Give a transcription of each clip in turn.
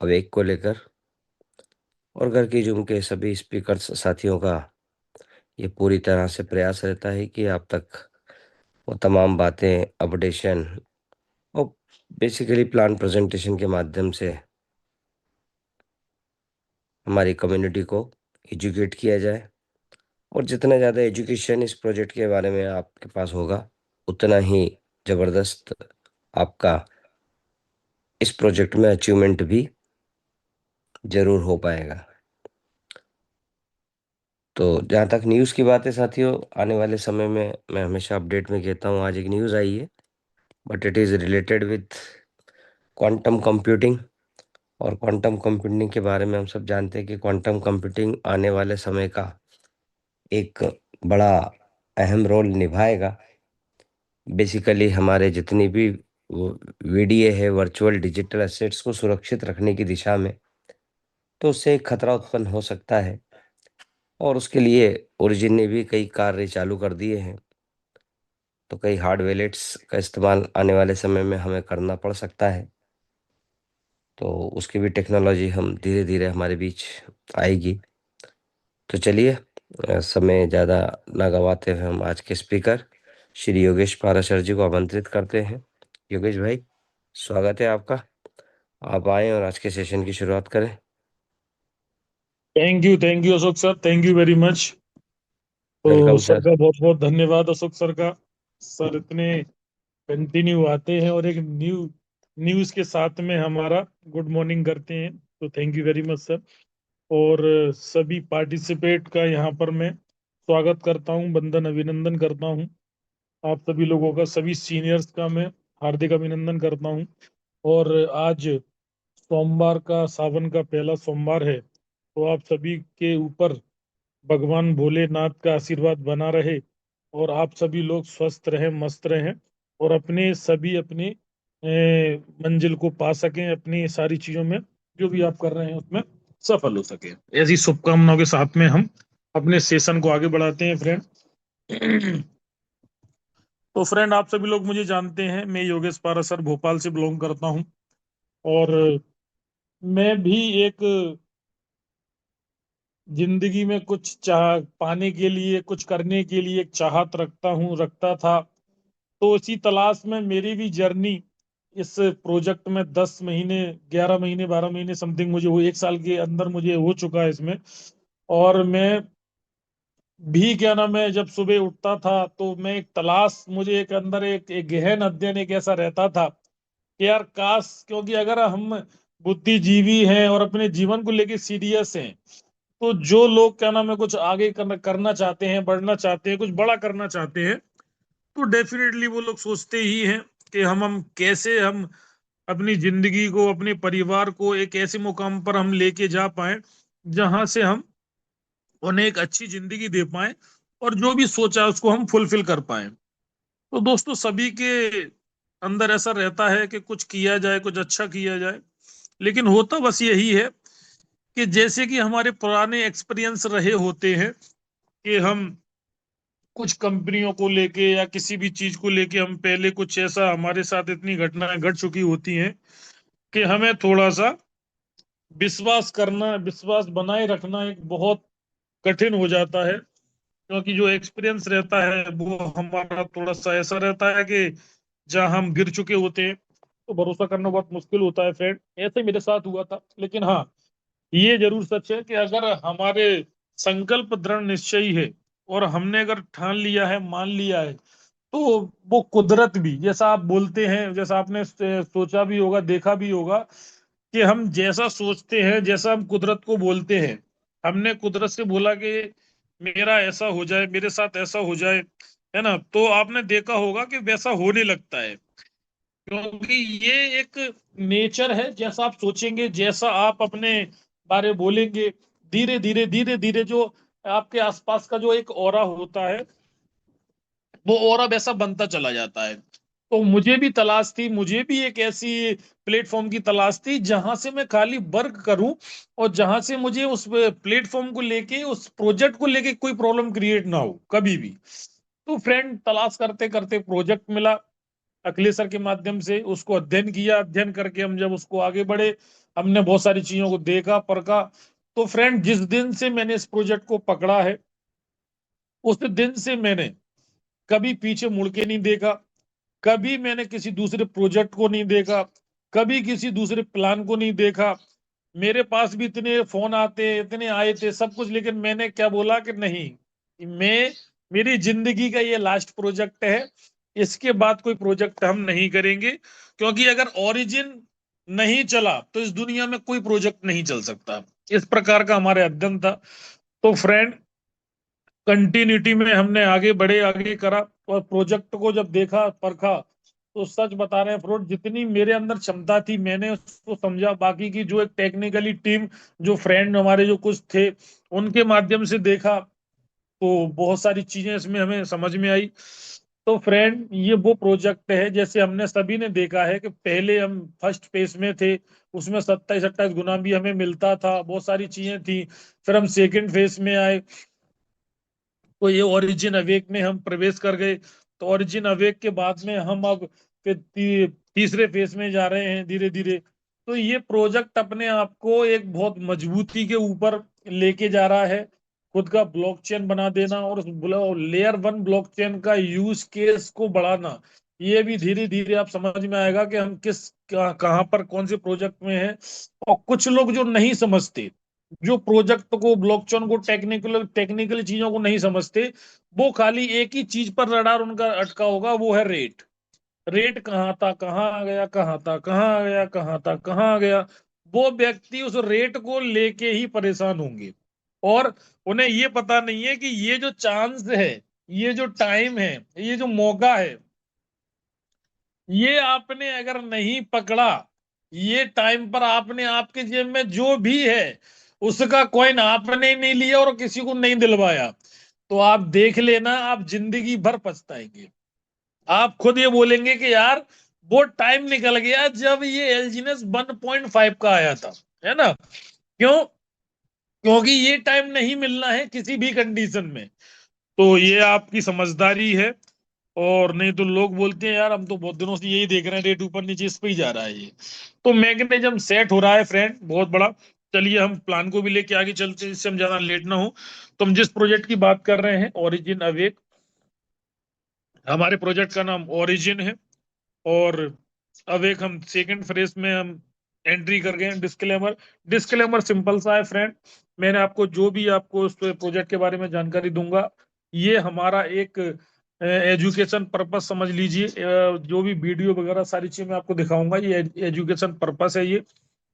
Awake को लेकर और घर की जुम के सभी स्पीकर साथियों का ये पूरी तरह से प्रयास रहता है कि आप तक वो तमाम बातें अपडेशन और बेसिकली प्लान प्रेजेंटेशन के माध्यम से हमारी कम्युनिटी को एजुकेट किया जाए। और जितना ज़्यादा एजुकेशन इस प्रोजेक्ट के बारे में आपके पास होगा, उतना ही ज़बरदस्त आपका इस प्रोजेक्ट में अचीवमेंट भी ज़रूर हो पाएगा। तो जहाँ तक न्यूज़ की बात है साथियों, आने वाले समय में मैं हमेशा अपडेट में कहता हूँ, आज एक न्यूज़ आई है, but it is related with quantum computing. और क्वांटम कंप्यूटिंग के बारे में हम सब जानते हैं कि क्वांटम कंप्यूटिंग आने वाले समय का एक बड़ा अहम रोल निभाएगा। बेसिकली हमारे जितनी भी वीडीए है, वर्चुअल डिजिटल एसेट्स को सुरक्षित रखने की दिशा में, तो उससे एक खतरा उत्पन्न हो सकता है। और उसके लिए ओरिजिन ने भी कई कार्य चालू कर दिए हैं। तो कई हार्ड वैलेट्स का इस्तेमाल आने वाले समय में हमें करना पड़ सकता है। तो उसकी भी टेक्नोलॉजी हम धीरे धीरे हमारे बीच आएगी। तो चलिए, समय ज़्यादा ना गवाते हुए हम आज के स्पीकर श्री योगेश पाराशर जी को आमंत्रित करते हैं। योगेश भाई, स्वागत है आपका। आप आए और आज के सेशन की शुरुआत करें। Thank you Ashok sir, thank you very much. तो वेलकम सर सर। का बहुत बहुत धन्यवाद अशोक सर का। सर इतने कंटिन्यू आते हैं और एक न्यूज के साथ में हमारा गुड मॉर्निंग करते हैं, तो thank you very much sir. और सभी पार्टिसिपेट का यहाँ पर मैं स्वागत करता हूँ, वंदन अभिनंदन करता हूँ। आप सभी लोगों का, सभी सीनियर्स का मैं हार्दिक अभिनंदन करता हूँ। और आज सोमवार का, सावन का पहला सोमवार है, तो आप सभी के ऊपर भगवान भोलेनाथ का आशीर्वाद बना रहे और आप सभी लोग स्वस्थ रहें, मस्त रहें और अपने सभी अपनी मंजिल को पा सकें, अपनी सारी चीजों में जो भी आप कर रहे हैं उसमें सफल हो सके। ऐसी शुभकामनाओं के साथ में हम अपने सेशन को आगे बढ़ाते हैं फ्रेंड। तो फ्रेंड, आप सभी लोग मुझे जानते हैं, मैं योगेश पारासर भोपाल से बिलोंग करता हूं। और मैं भी एक जिंदगी में कुछ चाह पाने के लिए, कुछ करने के लिए एक चाहत रखता था। तो इसी तलाश में मेरी भी जर्नी इस प्रोजेक्ट में 10 महीने, 11 महीने, 12 महीने समथिंग, मुझे वो 1 साल के अंदर मुझे हो चुका है इसमें। और मैं भी, क्या नाम है, जब सुबह उठता था तो मैं एक तलाश, मुझे एक अंदर एक गहन अध्ययन एक ऐसा रहता था कि यार काश, क्योंकि अगर हम बुद्धिजीवी हैं और अपने जीवन को लेके सीरियस हैं, तो जो लोग, क्या नाम है, कुछ आगे करना चाहते हैं, बढ़ना चाहते हैं, कुछ बड़ा करना चाहते हैं, तो डेफिनेटली वो लोग सोचते ही हैं कि हम कैसे हम अपनी जिंदगी को, अपने परिवार को एक ऐसे मुकाम पर हम लेके जा पाए जहां से हम उन्हें एक अच्छी जिंदगी दे पाए और जो भी सोचा उसको हम फुलफिल कर पाए। तो दोस्तों, सभी के अंदर ऐसा रहता है कि कुछ किया जाए, कुछ अच्छा किया जाए। लेकिन होता बस यही है कि जैसे कि हमारे पुराने एक्सपीरियंस रहे होते हैं कि हम कुछ कंपनियों को लेके या किसी भी चीज को लेके, हम पहले कुछ ऐसा, हमारे साथ इतनी घटनाएं घट चुकी होती हैं कि हमें थोड़ा सा विश्वास करना, विश्वास बनाए रखना एक बहुत कठिन हो जाता है। क्योंकि जो एक्सपीरियंस रहता है वो हमारा थोड़ा सा ऐसा रहता है कि जहां हम गिर चुके होते हैं, तो भरोसा करना बहुत मुश्किल होता है फ्रेंड। ऐसे मेरे साथ हुआ था। लेकिन हाँ, ये जरूर सच है कि अगर हमारे संकल्प दृढ़ निश्चयी है और हमने अगर ठान लिया है, मान लिया है, तो वो कुदरत भी, जैसा आप बोलते हैं, जैसा आपने सोचा भी होगा, देखा भी होगा, कि हम जैसा सोचते हैं, जैसा हम कुदरत को बोलते हैं, हमने कुदरत से बोला कि मेरा ऐसा हो जाए, मेरे साथ ऐसा हो जाए, है ना, तो आपने देखा होगा कि वैसा होने लगता है। क्योंकि ये एक नेचर है, जैसा आप सोचेंगे, जैसा आप अपने बारे में बोलेंगे, धीरे धीरे जो आपके आसपास का जो एक ऑरा होता है, वो ऑरा वैसा बनता चला जाता है। तो मुझे भी तलाश थी, मुझे भी एक ऐसी प्लेटफॉर्म की तलाश थी जहां से मैं खाली वर्क करूं और जहां से मुझे उस प्लेटफॉर्म को लेके, उस प्रोजेक्ट को लेके कोई प्रॉब्लम क्रिएट ना हो कभी भी। तो फ्रेंड, तलाश करते करते प्रोजेक्ट मिला, अखिलेश सर के माध्यम से उसको अध्ययन किया, अध्ययन करके हम जब उसको आगे बढ़े, हमने बहुत सारी चीजों को देखा परखा। तो फ्रेंड, जिस दिन से मैंने इस प्रोजेक्ट को पकड़ा है, उस दिन से मैंने कभी पीछे मुड़ के नहीं देखा, कभी मैंने किसी दूसरे प्रोजेक्ट को नहीं देखा, कभी किसी दूसरे प्लान को नहीं देखा। मेरे पास भी इतने फोन आते, इतने आए थे सब कुछ, लेकिन मैंने क्या बोला कि नहीं, मैं मेरी जिंदगी का ये लास्ट प्रोजेक्ट है, इसके बाद कोई प्रोजेक्ट हम नहीं करेंगे। क्योंकि अगर ओरिजिन नहीं चला तो इस दुनिया में कोई प्रोजेक्ट नहीं चल सकता। इस प्रकार का हमारे अध्ययन था। तो फ्रेंड, कंटिन्यूटी में हमने आगे बढ़े, आगे करा, और प्रोजेक्ट को जब देखा परखा, तो सच बता रहे हैं फ्रोड, जितनी मेरे अंदर क्षमता थी मैंने उसको समझा। बाकी की जो एक टेक्निकली टीम, जो फ्रेंड हमारे जो कुछ थे, उनके माध्यम से देखा, तो बहुत सारी चीजें इसमें हमें समझ में आई। तो फ्रेंड, ये वो प्रोजेक्ट है, जैसे हमने सभी ने देखा है कि पहले हम फर्स्ट फेज में थे, उसमें 27-28 गुना भी हमें मिलता था, बहुत सारी चीजें थी। फिर हम सेकंड फेज में आए, तो ये ओरिजिन अवेक में हम प्रवेश कर गए। तो ओरिजिन अवेक के बाद में हम अब फिर तीसरे फेज में जा रहे हैं धीरे धीरे। तो ये प्रोजेक्ट अपने आप को एक बहुत मजबूती के ऊपर लेके जा रहा है, खुद का ब्लॉकचेन बना देना, और उस लेयर वन ब्लॉकचेन का यूज केस को बढ़ाना। ये भी धीरे धीरे आप समझ में आएगा कि हम कहाँ पर कौन से प्रोजेक्ट में हैं। और कुछ लोग जो नहीं समझते, जो प्रोजेक्ट को, ब्लॉकचेन को, टेक्निकल चीजों को नहीं समझते, वो खाली एक ही चीज पर रडार उनका अटका होगा, वो है रेट। रेट कहाँ था, कहाँ आ गया, कहाँ था, कहाँ आ गया, कहाँ था, कहाँ आ गया। वो व्यक्ति उस रेट को लेके ही परेशान होंगे, और उन्हें ये पता नहीं है कि ये जो चांस है, ये जो टाइम है, ये जो मौका है, ये आपने अगर नहीं पकड़ा, ये टाइम पर आपने, आपके जेब में जो भी है उसका कॉइन आपने नहीं लिया और किसी को नहीं दिलवाया, तो आप देख लेना, आप जिंदगी भर पछताएंगे। आप खुद ये बोलेंगे कि यार, वो टाइम निकल गया जब ये एलजीनेस 1.5 का आया था, है ना। क्यों? क्योंकि ये टाइम नहीं मिलना है किसी भी कंडीशन में। तो ये आपकी समझदारी है। और नहीं तो लोग बोलते हैं यार, हम तो बहुत दिनों से यही देख रहे हैं, रेट ऊपर नीचे इस पे ही जा रहा है ये। तो मैग्नेजम सेट हो रहा है फ्रेंड, बहुत बड़ा। चलिए हम प्लान को भी लेके आगे चलते हैं, जिससे हम ज्यादा लेट ना हो। तो हम जिस प्रोजेक्ट की बात कर रहे हैं, ओरिजिन अवेक, हमारे प्रोजेक्ट का नाम ओरिजिन है। और अवेक हम सेकंड फेज में हम एंट्री कर गए हैं। डिस्क्लेमर, डिस्क्लेमर सिंपल सा है फ्रेंड। मैंने आपको जो भी आपको उस प्रोजेक्ट के बारे में जानकारी दूंगा, ये हमारा एक एजुकेशन पर्पस समझ लीजिए। जो भी वीडियो वगैरह सारी चीज मैं आपको दिखाऊंगा, ये एजुकेशन पर्पस है ये।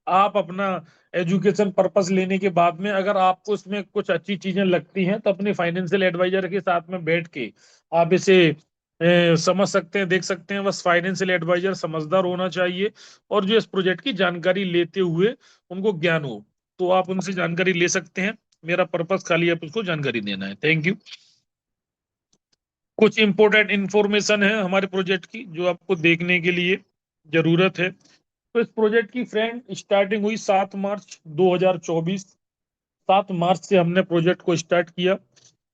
आप अपना एजुकेशन पर्पस लेने के बाद में अगर आपको इसमें कुछ अच्छी चीजें लगती हैं, तो अपने फाइनेंशियल एडवाइजर के साथ में बैठ के आप इसे समझ सकते हैं, देख सकते हैं। बस फाइनेंशियल एडवाइजर समझदार होना चाहिए, और जो इस प्रोजेक्ट की जानकारी लेते हुए उनको ज्ञान हो, तो आप उनसे जानकारी ले सकते हैं। मेरा पर्पस खाली आप उसको जानकारी देना है। Thank you. कुछ इंपॉर्टेंट इंफॉर्मेशन है हमारे प्रोजेक्ट की जो आपको देखने के लिए जरूरत है। तो इस प्रोजेक्ट की फ्रेंड स्टार्टिंग हुई 7 मार्च 2024। 7 मार्च से हमने प्रोजेक्ट को स्टार्ट किया।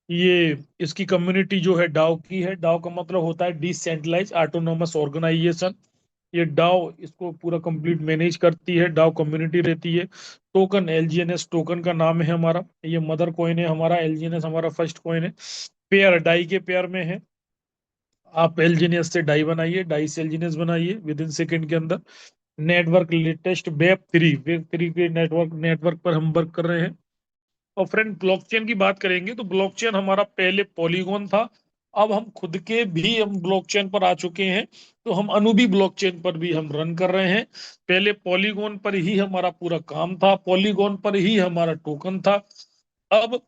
ये इसकी कम्युनिटी जो है डाउ की है। डाउ का मतलब होता है डिसेंट्रलाइज ऑटोनोमस ऑर्गेनाइजेशन। ये डाउ इसको पूरा कंप्लीट मैनेज करती है, डाउ कम्युनिटी रहती है। टोकन एलजीएनएस टोकन का नाम है हमारा। ये मदर कॉइन है हमारा, एलजीएनएस हमारा फर्स्ट कॉइन है। पेयर डाई के पेयर में है। आप एलजीएनएस से डाई बनाइए, डाई से एलजीएनएस बनाइए विद इन सेकेंड के अंदर। नेटवर्क लेटेस्ट वेब 3 के नेटवर्क नेटवर्क पर हम वर्क कर रहे हैं। और फ्रेंड, ब्लॉकचेन की बात करेंगे तो ब्लॉकचेन हमारा पहले पॉलीगॉन था। अब हम खुद के भी हम ब्लॉकचेन पर आ चुके हैं। तो हम अनुबी ब्लॉकचेन पर भी हम रन कर रहे हैं। पहले पॉलीगॉन पर ही हमारा पूरा काम था, पॉलीगॉन पर ही हमारा टोकन था। अब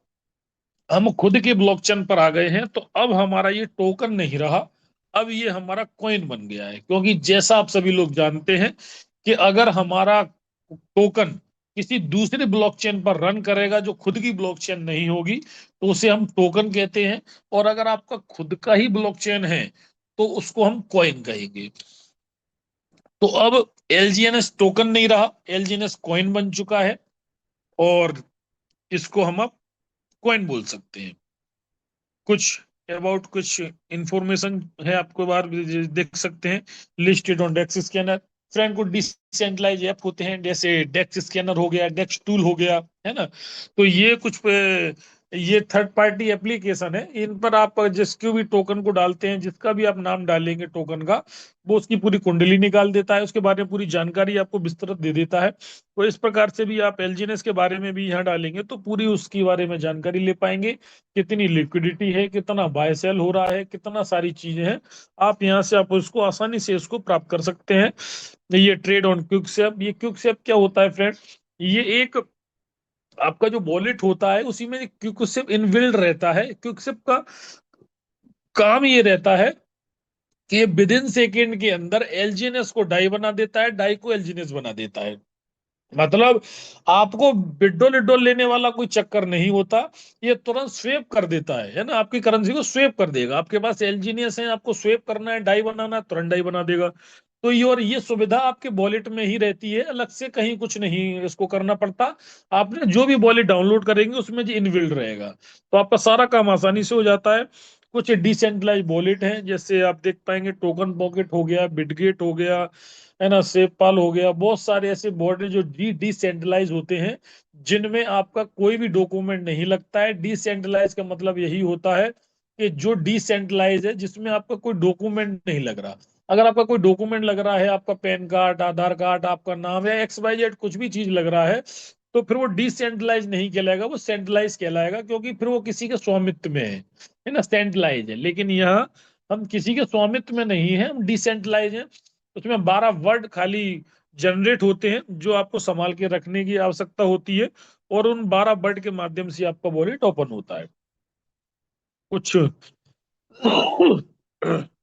हम खुद के ब्लॉकचेन पर आ गए हैं, तो अब हमारा ये टोकन नहीं रहा, अब ये हमारा कॉइन बन गया है। क्योंकि जैसा आप सभी लोग जानते हैं कि अगर हमारा टोकन किसी दूसरे ब्लॉकचेन पर रन करेगा जो खुद की ब्लॉकचेन नहीं होगी, तो उसे हम टोकन कहते हैं। और अगर आपका खुद का ही ब्लॉकचेन है, तो उसको हम कॉइन कहेंगे। तो अब एलजीएनएस टोकन नहीं रहा, एलजीएनएस कॉइन बन चुका है। और इसको हम अब कॉइन बोल सकते हैं। कुछ अबाउट कुछ इंफॉर्मेशन है आपको बाहर, देख सकते हैं listed on DEX scanner. Friend कुछ डिसेंट्रलाइज ऐप होते हैं, जैसे डेक्स स्कैनर हो गया, डेक्स टूल हो गया, है ना। तो ये कुछ ये थर्ड पार्टी एप्लीकेशन है, इन पर आप जिसके भी टोकन को डालते हैं, जिसका भी आप नाम डालेंगे टोकन का, वो उसकी पूरी कुंडली निकाल देता है, उसके बारे में पूरी जानकारी आपको विस्तृत दे देता है। तो इस प्रकार से भी आप एलजीएनएस के बारे में भी यहाँ डालेंगे तो पूरी उसके बारे में जानकारी ले पाएंगे, कितनी लिक्विडिटी है, कितना बाय सेल हो रहा है, कितना सारी चीजें हैं। आप यहाँ से आप उसको आसानी से इसको प्राप्त कर सकते हैं। ये ट्रेड ऑन क्विकसेप, ये क्विकसेप क्या होता है फ्रेंड, ये एक आपका जो वॉलेट होता है उसी में क्विकसेप इनबिल्ड रहता है। क्विकसेप का काम ये रहता है कि विद इन सेकेंड के अंदर एलजीएनएस को डाई बना देता है, डाई को एलजीएनएस बना देता है। मतलब आपको बिड्डो लिड्डो लेने वाला कोई चक्कर नहीं होता, ये तुरंत स्वेप कर देता है ना, आपकी करेंसी को स्वेप कर देगा। आपके पास एलजीनियस है, आपको स्वेप करना है, डाई बनाना है, तुरंत डाई बना देगा। तो ये और ये सुविधा आपके वॉलेट में ही रहती है, अलग से कहीं कुछ नहीं इसको करना पड़ता। आपने जो भी वॉलेट डाउनलोड करेंगे उसमें जो इनबिल्ड रहेगा, तो आपका सारा काम आसानी से हो जाता है। कुछ डिसेंट्रलाइज वॉलेट हैं, जैसे आप देख पाएंगे टोकन पॉकेट हो गया, बिटगेट हो गया, है ना, सेवपाल हो गया, बहुत सारे ऐसे बोर्ड जो डिसेंट्रलाइज होते हैं, जिनमें आपका कोई भी डॉक्यूमेंट नहीं लगता है। डिसेंट्रलाइज का मतलब यही होता है कि जो डिसेंट्रलाइज है, जिसमें आपका कोई डॉक्यूमेंट नहीं लग रहा। अगर आपका कोई डॉक्यूमेंट लग रहा है, आपका पैन कार्ड, आधार कार्ड, आपका नाम या एक्स वाई जेड कुछ भी चीज लग रहा है, तो फिर वो डिसेंट्रलाइज नहीं कहलाएगा, वो सेंट्रलाइज कहलाएगा, क्योंकि फिर वो किसी के स्वामित्व में है ना, सेंट्रलाइज है। लेकिन यहाँ हम किसी के स्वामित्व में नहीं है, हम डिसेंट्रलाइज हैं। उसमें 12 वर्ड खाली जनरेट होते हैं जो आपको संभाल के रखने की आवश्यकता होती है, और उन 12 वर्ड के माध्यम से आपका वॉलेट ओपन होता है। कुछ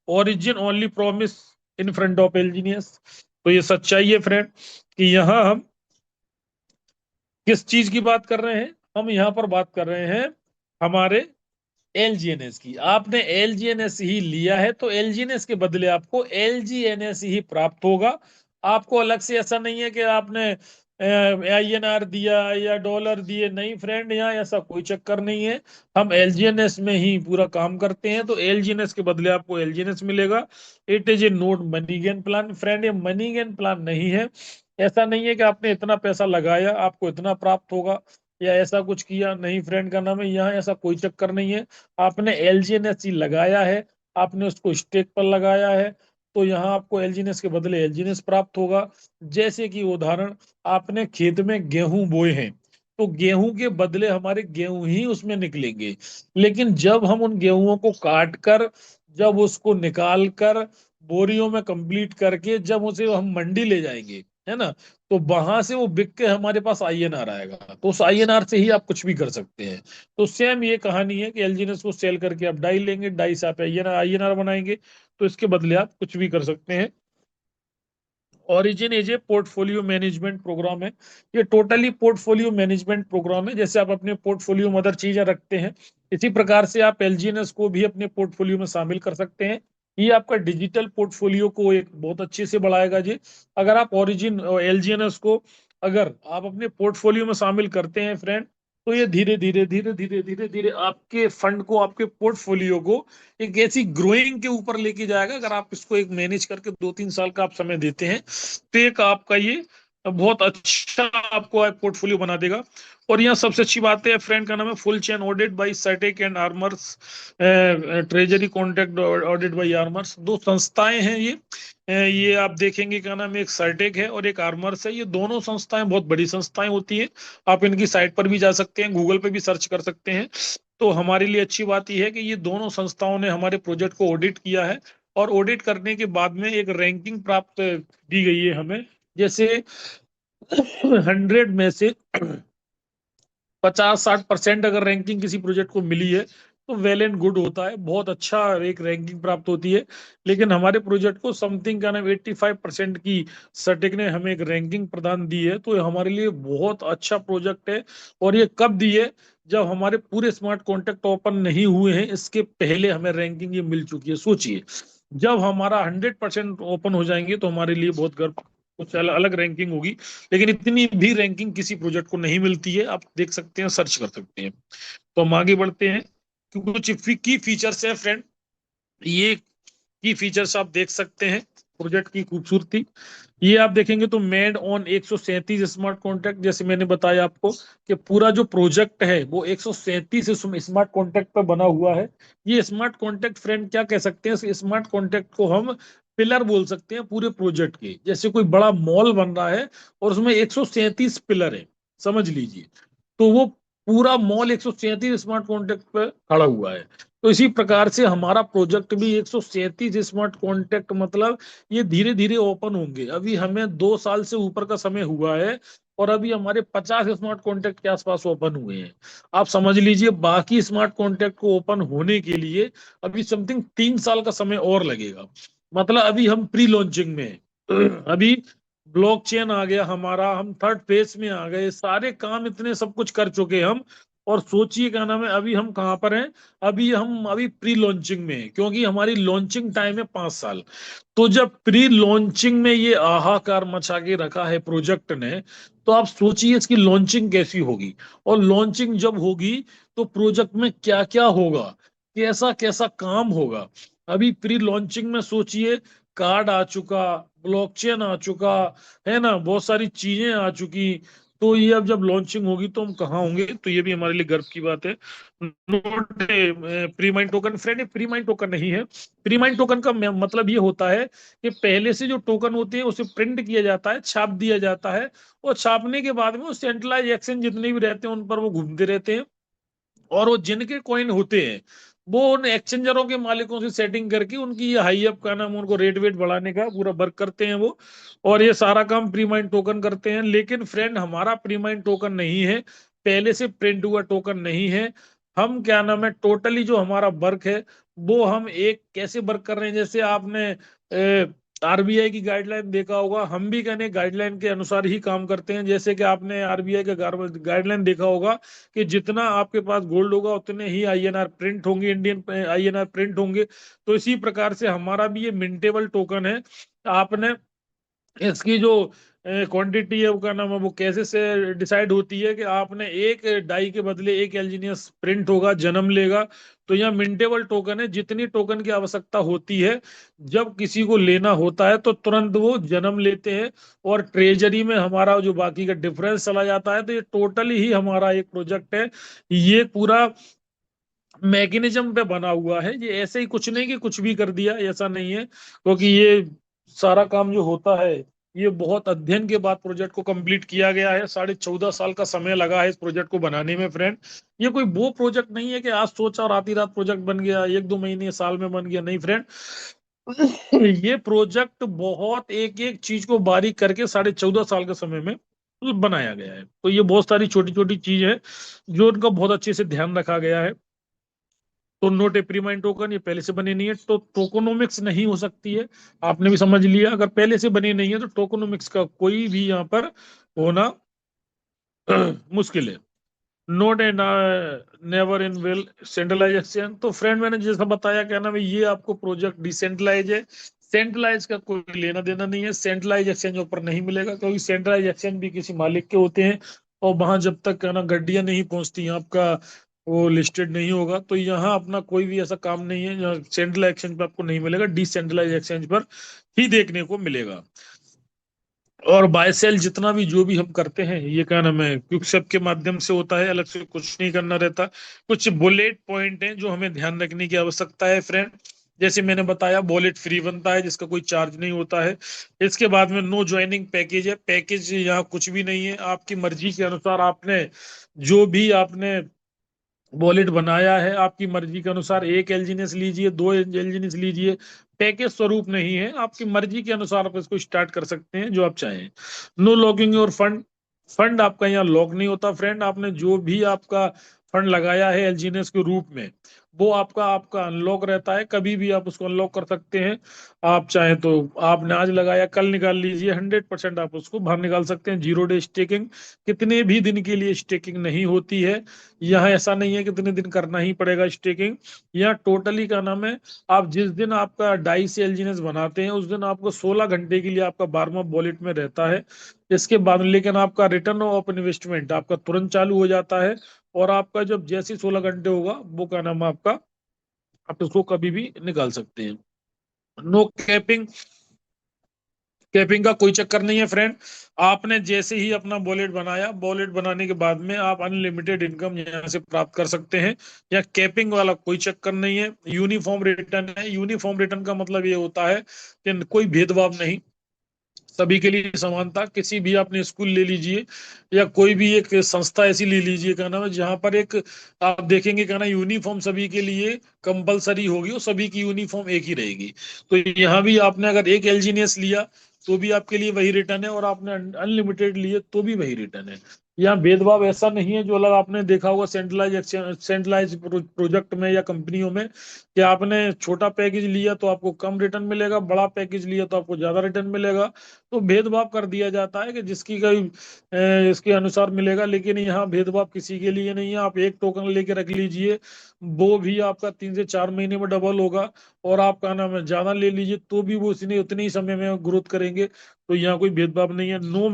origin only promise in front of एलजीनियस। तो ये सच्चाई है फ्रेंड, कि यहाँ हम किस चीज की बात कर रहे हैं, हम यहाँ पर बात कर रहे हैं हमारे एलजीएनएस की। आपने एलजीएनएस ही लिया है तो एलजीएनएस के बदले आपको एलजीएनएस ही प्राप्त होगा। आपको अलग से ऐसा नहीं है कि आपने आईएनआर दिया या डॉलर दिए, नहीं फ्रेंड, यहाँ ऐसा कोई चक्कर नहीं है। हम एलजीएनएस में ही पूरा काम करते हैं, तो एलजीएनएस के बदले आपको एलजीएनएस मिलेगा। It is a note money gain plan friend, ये मनी गेन प्लान नहीं है। ऐसा नहीं है कि आपने इतना पैसा लगाया आपको इतना प्राप्त होगा, या ऐसा कुछ किया, नहीं फ्रेंड का नाम है, यहाँ ऐसा कोई चक्कर नहीं है। आपने एलजीएनएस लगाया है, आपने उसको स्टेक पर लगाया है, तो यहाँ आपको एलजीएनएस के बदले एलजीएनएस प्राप्त होगा। जैसे कि उदाहरण, आपने खेत में गेहूं बोए हैं, तो गेहूं के बदले हमारे गेहूं ही उसमें निकलेंगे। लेकिन जब हम उन गेहूं को काट कर, जब उसको निकाल कर बोरियों में कंप्लीट करके जब उसे हम मंडी ले जाएंगे, है ना, तो वहां से वो बिक के हमारे पास आईएनआर आएगा, तो उस आईएनआर से ही आप कुछ भी कर सकते हैं। तो सेम ये कहानी है कि एलजीएनएस को सेल करके आप डाई लेंगे, डाई से आप आईएनआर आईएनआर बनाएंगे, तो इसके बदले आप कुछ भी कर सकते हैं। Origin as a portfolio management programme है, ये टोटली पोर्टफोलियो मैनेजमेंट प्रोग्राम है। जैसे आप अपने पोर्टफोलियो में अदर चीजें रखते हैं, इसी प्रकार से आप एलजीएनएस को भी अपने पोर्टफोलियो में शामिल कर सकते हैं। ये आपका डिजिटल पोर्टफोलियो को एक बहुत अच्छे से बढ़ाएगा जी। अगर आप ओरिजिन एलजीएनएस को अगर आप अपने पोर्टफोलियो में शामिल करते हैं फ्रेंड, तो ये धीरे धीरे धीरे धीरे धीरे धीरे आपके फंड को, आपके पोर्टफोलियो को एक ऐसी ग्रोइंग के ऊपर लेके जाएगा। अगर आप इसको एक मैनेज करके 2-3 साल का आप समय देते हैं, तो एक आपका ये बहुत अच्छा आपको पोर्टफोलियो बना देगा। और यहाँ सबसे अच्छी बात है फ्रेंड का नाम है full chain audit by CertiK and Armors, treasury contract audit by Armors, दो संस्थाएं हैं ये। ये आप देखेंगे क्या नाम है, एक सर्टेक है और एक आर्मर्स है। ये दोनों संस्थाएं बहुत बड़ी संस्थाएं होती हैं। आप इनकी साइट पर भी जा सकते हैं, गूगल पे भी सर्च कर सकते हैं। तो हमारे लिए अच्छी बात यह है कि ये दोनों संस्थाओं ने हमारे प्रोजेक्ट को ऑडिट किया है, और ऑडिट करने के बाद में एक रैंकिंग प्राप्त दी गई है हमें। जैसे 100 में से 50-60% अगर रैंकिंग किसी प्रोजेक्ट को मिली है, तो वेल एंड गुड होता है, बहुत अच्छा एक रैंकिंग प्राप्त होती है। लेकिन हमारे प्रोजेक्ट को समथिंग का नाम 85% की सर्टिक ने हमें एक रैंकिंग प्रदान दी है, तो ये हमारे लिए बहुत अच्छा प्रोजेक्ट है। और ये कब दी है, जब हमारे पूरे स्मार्ट कॉन्ट्रैक्ट ओपन नहीं हुए हैं, इसके पहले हमें रैंकिंग ये मिल चुकी है। सोचिए, जब हमारा 100% ओपन हो जाएंगे तो हमारे लिए बहुत गर्व, कुछ अलग रैंकिंग होगी। लेकिन इतनी भी रैंकिंग किसी प्रोजेक्ट को नहीं मिलती है, आप देख सकते हैं, सर्च कर सकते हैं। तो हम आगे बढ़ते हैं, क्योंकि कुछ की फीचर्स है फ्रेंड, ये की फीचर्स आप देख सकते हैं। प्रोजेक्ट की खूबसूरती। ये आप देखेंगे तो मेड ऑन 137 स्मार्ट कॉन्ट्रैक्ट, जैसे मैंने बताया आपको कि पूरा जो प्रोजेक्ट है वो 137 स्मार्ट कॉन्ट्रैक्ट पर बना हुआ है। ये स्मार्ट कॉन्ट्रैक्ट फ्रेंड क्या कह सकते हैं, स्मार्ट कॉन्ट्रैक्ट को हम पिलर बोल सकते हैं पूरे प्रोजेक्ट के। जैसे कोई बड़ा मॉल बन रहा है और उसमें 137 पिलर है, समझ लीजिए, तो वो पूरा मॉल 137 स्मार्ट कॉन्ट्रैक्ट पे खड़ा हुआ है। तो इसी प्रकार से हमारा प्रोजेक्ट भी 137 स्मार्ट कॉन्ट्रैक्ट, मतलब ये धीरे धीरे ओपन होंगे। अभी हमें 2 साल से ऊपर का समय हुआ है और अभी हमारे 50 स्मार्ट कॉन्ट्रैक्ट के आसपास ओपन हुए हैं। आप समझ लीजिए बाकी स्मार्ट कॉन्ट्रैक्ट को ओपन होने के लिए अभी समथिंग 3 साल का समय और लगेगा। मतलब अभी हम प्री लॉन्चिंग में हैं। अभी ब्लॉकचेन आ गया हमारा, हम थर्ड फेज में आ गए, सारे काम इतने सब कुछ कर चुके हैं हम। और सोचिए क्या नाम है, अभी हम कहाँ पर हैं, अभी प्री लॉन्चिंग में हैं, क्योंकि हमारी लॉन्चिंग टाइम है 5 साल। तो जब प्री लॉन्चिंग में ये हाहाकार मचा के रखा है प्रोजेक्ट ने, तो आप सोचिए इसकी लॉन्चिंग कैसी होगी। और लॉन्चिंग जब होगी तो प्रोजेक्ट में क्या क्या होगा, कैसा कैसा काम होगा। अभी प्री लॉन्चिंग में सोचिए, कार्ड आ चुका, ब्लॉकचेन आ चुका, है ना, बहुत सारी चीजें आ चुकी। तो ये अब जब लॉन्चिंग होगी तो हम कहाँ होंगे, तो ये भी हमारे लिए गर्व की बात है। Note pre mind token friend, ये प्री माइंड टोकन नहीं है। प्री माइंड टोकन का मतलब ये होता है कि पहले से जो टोकन होते हैं उसे प्रिंट किया जाता है, छाप दिया जाता है, और छापने के बाद में वो सेंट्रलाइज एक्सचेंज जितने भी रहते हैं उन पर वो घूमते रहते हैं। और वो जिनके कॉइन होते हैं वो उन एक्सचेंजरों के मालिकों से सेटिंग करके उनकी ये हाई अप का नाम, उनको रेट वेट बढ़ाने का पूरा वर्क करते हैं वो। और ये सारा काम प्री माइंड टोकन करते हैं। लेकिन फ्रेंड हमारा प्री माइंड टोकन नहीं है, पहले से प्रिंट हुआ टोकन नहीं है। हम क्या नाम है, टोटली जो हमारा वर्क है वो हम एक कैसे वर्क कर रहे हैं, जैसे आपने आरबीआई की गाइडलाइन देखा होगा, हम भी कहने गाइडलाइन के अनुसार ही काम करते हैं। जैसे कि आपने आरबीआई का गाइडलाइन देखा होगा कि जितना आपके पास गोल्ड होगा उतने ही आईएनआर प्रिंट होंगे, इंडियन आईएनआर प्रिंट होंगे। तो इसी प्रकार से हमारा भी ये मिंटेबल टोकन है। आपने इसकी जो क्वांटिटी है, वो का नाम है, वो कैसे से डिसाइड होती है कि आपने एक डाई के बदले एक एलजीनियस प्रिंट होगा, जन्म लेगा। तो यह मिंटेबल टोकन है, जितनी टोकन की आवश्यकता होती है जब किसी को लेना होता है तो तुरंत वो जन्म लेते हैं और ट्रेजरी में हमारा जो बाकी का डिफरेंस चला जाता है। तो ये टोटली ही हमारा एक प्रोजेक्ट है। ये पूरा मैकेनिज्म पे बना हुआ है, ये ऐसे ही कुछ नहीं कि कुछ भी कर दिया, ऐसा नहीं है। क्योंकि ये सारा काम जो होता है ये बहुत अध्ययन के बाद प्रोजेक्ट को कंप्लीट किया गया है। 14.5 साल का समय लगा है इस प्रोजेक्ट को बनाने में फ्रेंड। ये कोई वो प्रोजेक्ट नहीं है कि आज सोचा और आधी रात प्रोजेक्ट बन गया, 1-2 महीने साल में बन गया, नहीं फ्रेंड। ये प्रोजेक्ट बहुत एक एक चीज को बारीक करके 14.5 साल के समय में बनाया गया है। तो ये बहुत सारी छोटी छोटी चीज है जो उनका बहुत अच्छे से ध्यान रखा गया है। तो नोट ए प्रीमाइंड टोकन ये पहले से बने नहीं है तो टोकोनोमिक्स नहीं हो सकती है। आपने भी समझ लिया, अगर पहले से बने नहीं है तो टोकोनोमिक्स का कोई भी यहाँ पर होना मुश्किल है। Not and never in will centralise exchange. तो फ्रेंड मैंने जैसा बताया, क्या नाम है, ये आपको प्रोजेक्ट डिसेंट्रलाइज है। सेंट्रलाइज का कोई लेना देना नहीं है, सेंट्रलाइज एक्सचेंज ऊपर नहीं मिलेगा, क्योंकि सेंट्रलाइज एक्सचेंज भी किसी मालिक के होते हैं और वहां जब तक क्या ना गड्डियां नहीं पहुंचती आपका वो लिस्टेड नहीं होगा। तो यहाँ अपना कोई भी ऐसा काम नहीं है, यहाँ सेंट्रल एक्सचेंज पर आपको नहीं मिलेगा, डिसेंट्रलाइज एक्सचेंज पर ही देखने को मिलेगा। और बाय सेल जितना भी जो भी हम करते हैं ये क्या नाम है, क्विक सब के माध्यम से होता है, अलग से कुछ नहीं करना रहता। कुछ बुलेट पॉइंट हैं जो हमें ध्यान रखने की आवश्यकता है फ्रेंड। जैसे मैंने बताया, वॉलेट फ्री बनता है जिसका कोई चार्ज नहीं होता है। इसके बाद में नो ज्वाइनिंग पैकेज है, पैकेज यहाँ कुछ भी नहीं है, आपकी मर्जी के अनुसार आपने जो भी आपने वॉलेट बनाया है आपकी मर्जी के अनुसार, एक एलजीनेस लीजिए, दो एलजीनेस लीजिए, पैकेज स्वरूप नहीं है, आपकी मर्जी के अनुसार आप इसको स्टार्ट कर सकते हैं जो आप चाहें। No locking your fund, fund आपका यहाँ लॉक नहीं होता फ्रेंड। आपने जो भी आपका फंड लगाया है एलजीनेस के रूप में वो आपका आपका अनलॉक रहता है, कभी भी आप उसको अनलॉक कर सकते हैं। आप चाहें तो आपने आज लगाया कल निकाल लीजिए, 100% आप उसको बाहर निकाल सकते हैं। 0 डे स्टेकिंग, कितने भी दिन के लिए स्टेकिंग नहीं होती है। यहाँ ऐसा नहीं है कितने दिन करना ही पड़ेगा स्टेकिंग। यहाँ टोटली का नाम है, आप जिस दिन आपका डाई से एलजीनेस बनाते हैं उस दिन आपको 16 घंटे के लिए आपका बारहमा वॉलेट में रहता है। इसके बाद लेकिन आपका रिटर्न ऑफ इन्वेस्टमेंट आपका तुरंत चालू हो जाता है। और आपका जब जैसे 16 घंटे होगा वो का नाम है आपका, आप इसको कभी भी निकाल सकते हैं। नो कैपिंग, कैपिंग का कोई चक्कर नहीं है फ्रेंड। आपने जैसे ही अपना वॉलेट बनाया, वॉलेट बनाने के बाद में आप अनलिमिटेड इनकम यहाँ से प्राप्त कर सकते हैं। या कैपिंग वाला कोई चक्कर नहीं है। यूनिफॉर्म रिटर्न है। यूनिफॉर्म रिटर्न का मतलब ये होता है कि कोई भेदभाव नहीं, सभी के लिए समानता। किसी भी आपने स्कूल ले लीजिए या कोई भी एक संस्था ऐसी ले लीजिए, क्या नाम है, जहां पर एक आप देखेंगे क्या ना, यूनिफॉर्म सभी के लिए कंपलसरी होगी और सभी की यूनिफॉर्म एक ही रहेगी। तो यहाँ भी आपने अगर एक एलजीनियस लिया तो भी आपके लिए वही रिटर्न है, और आपने अनलिमिटेड लिए तो भी वही रिटर्न है। यहाँ भेदभाव ऐसा नहीं है जो अलग आपने देखा होगा सेंट्रलाइज प्रोजेक्ट में या कंपनियों में, कि आपने छोटा पैकेज लिया तो आपको कम रिटर्न मिलेगा, बड़ा पैकेज लिया तो आपको ज्यादा रिटर्न मिलेगा। तो भेदभाव कर दिया जाता है कि जिसकी कोई इसके अनुसार मिलेगा, लेकिन यहाँ भेदभाव किसी के लिए नहीं है। आप एक टोकन लेके रख लीजिए, वो भी आपका 3 से 4 महीने में डबल होगा। और आपका नाम है ज्यादा ले लीजिए तो भी वो उतने ही समय में ग्रोथ करेंगे। तो यहाँ कोई भेदभाव नहीं है। No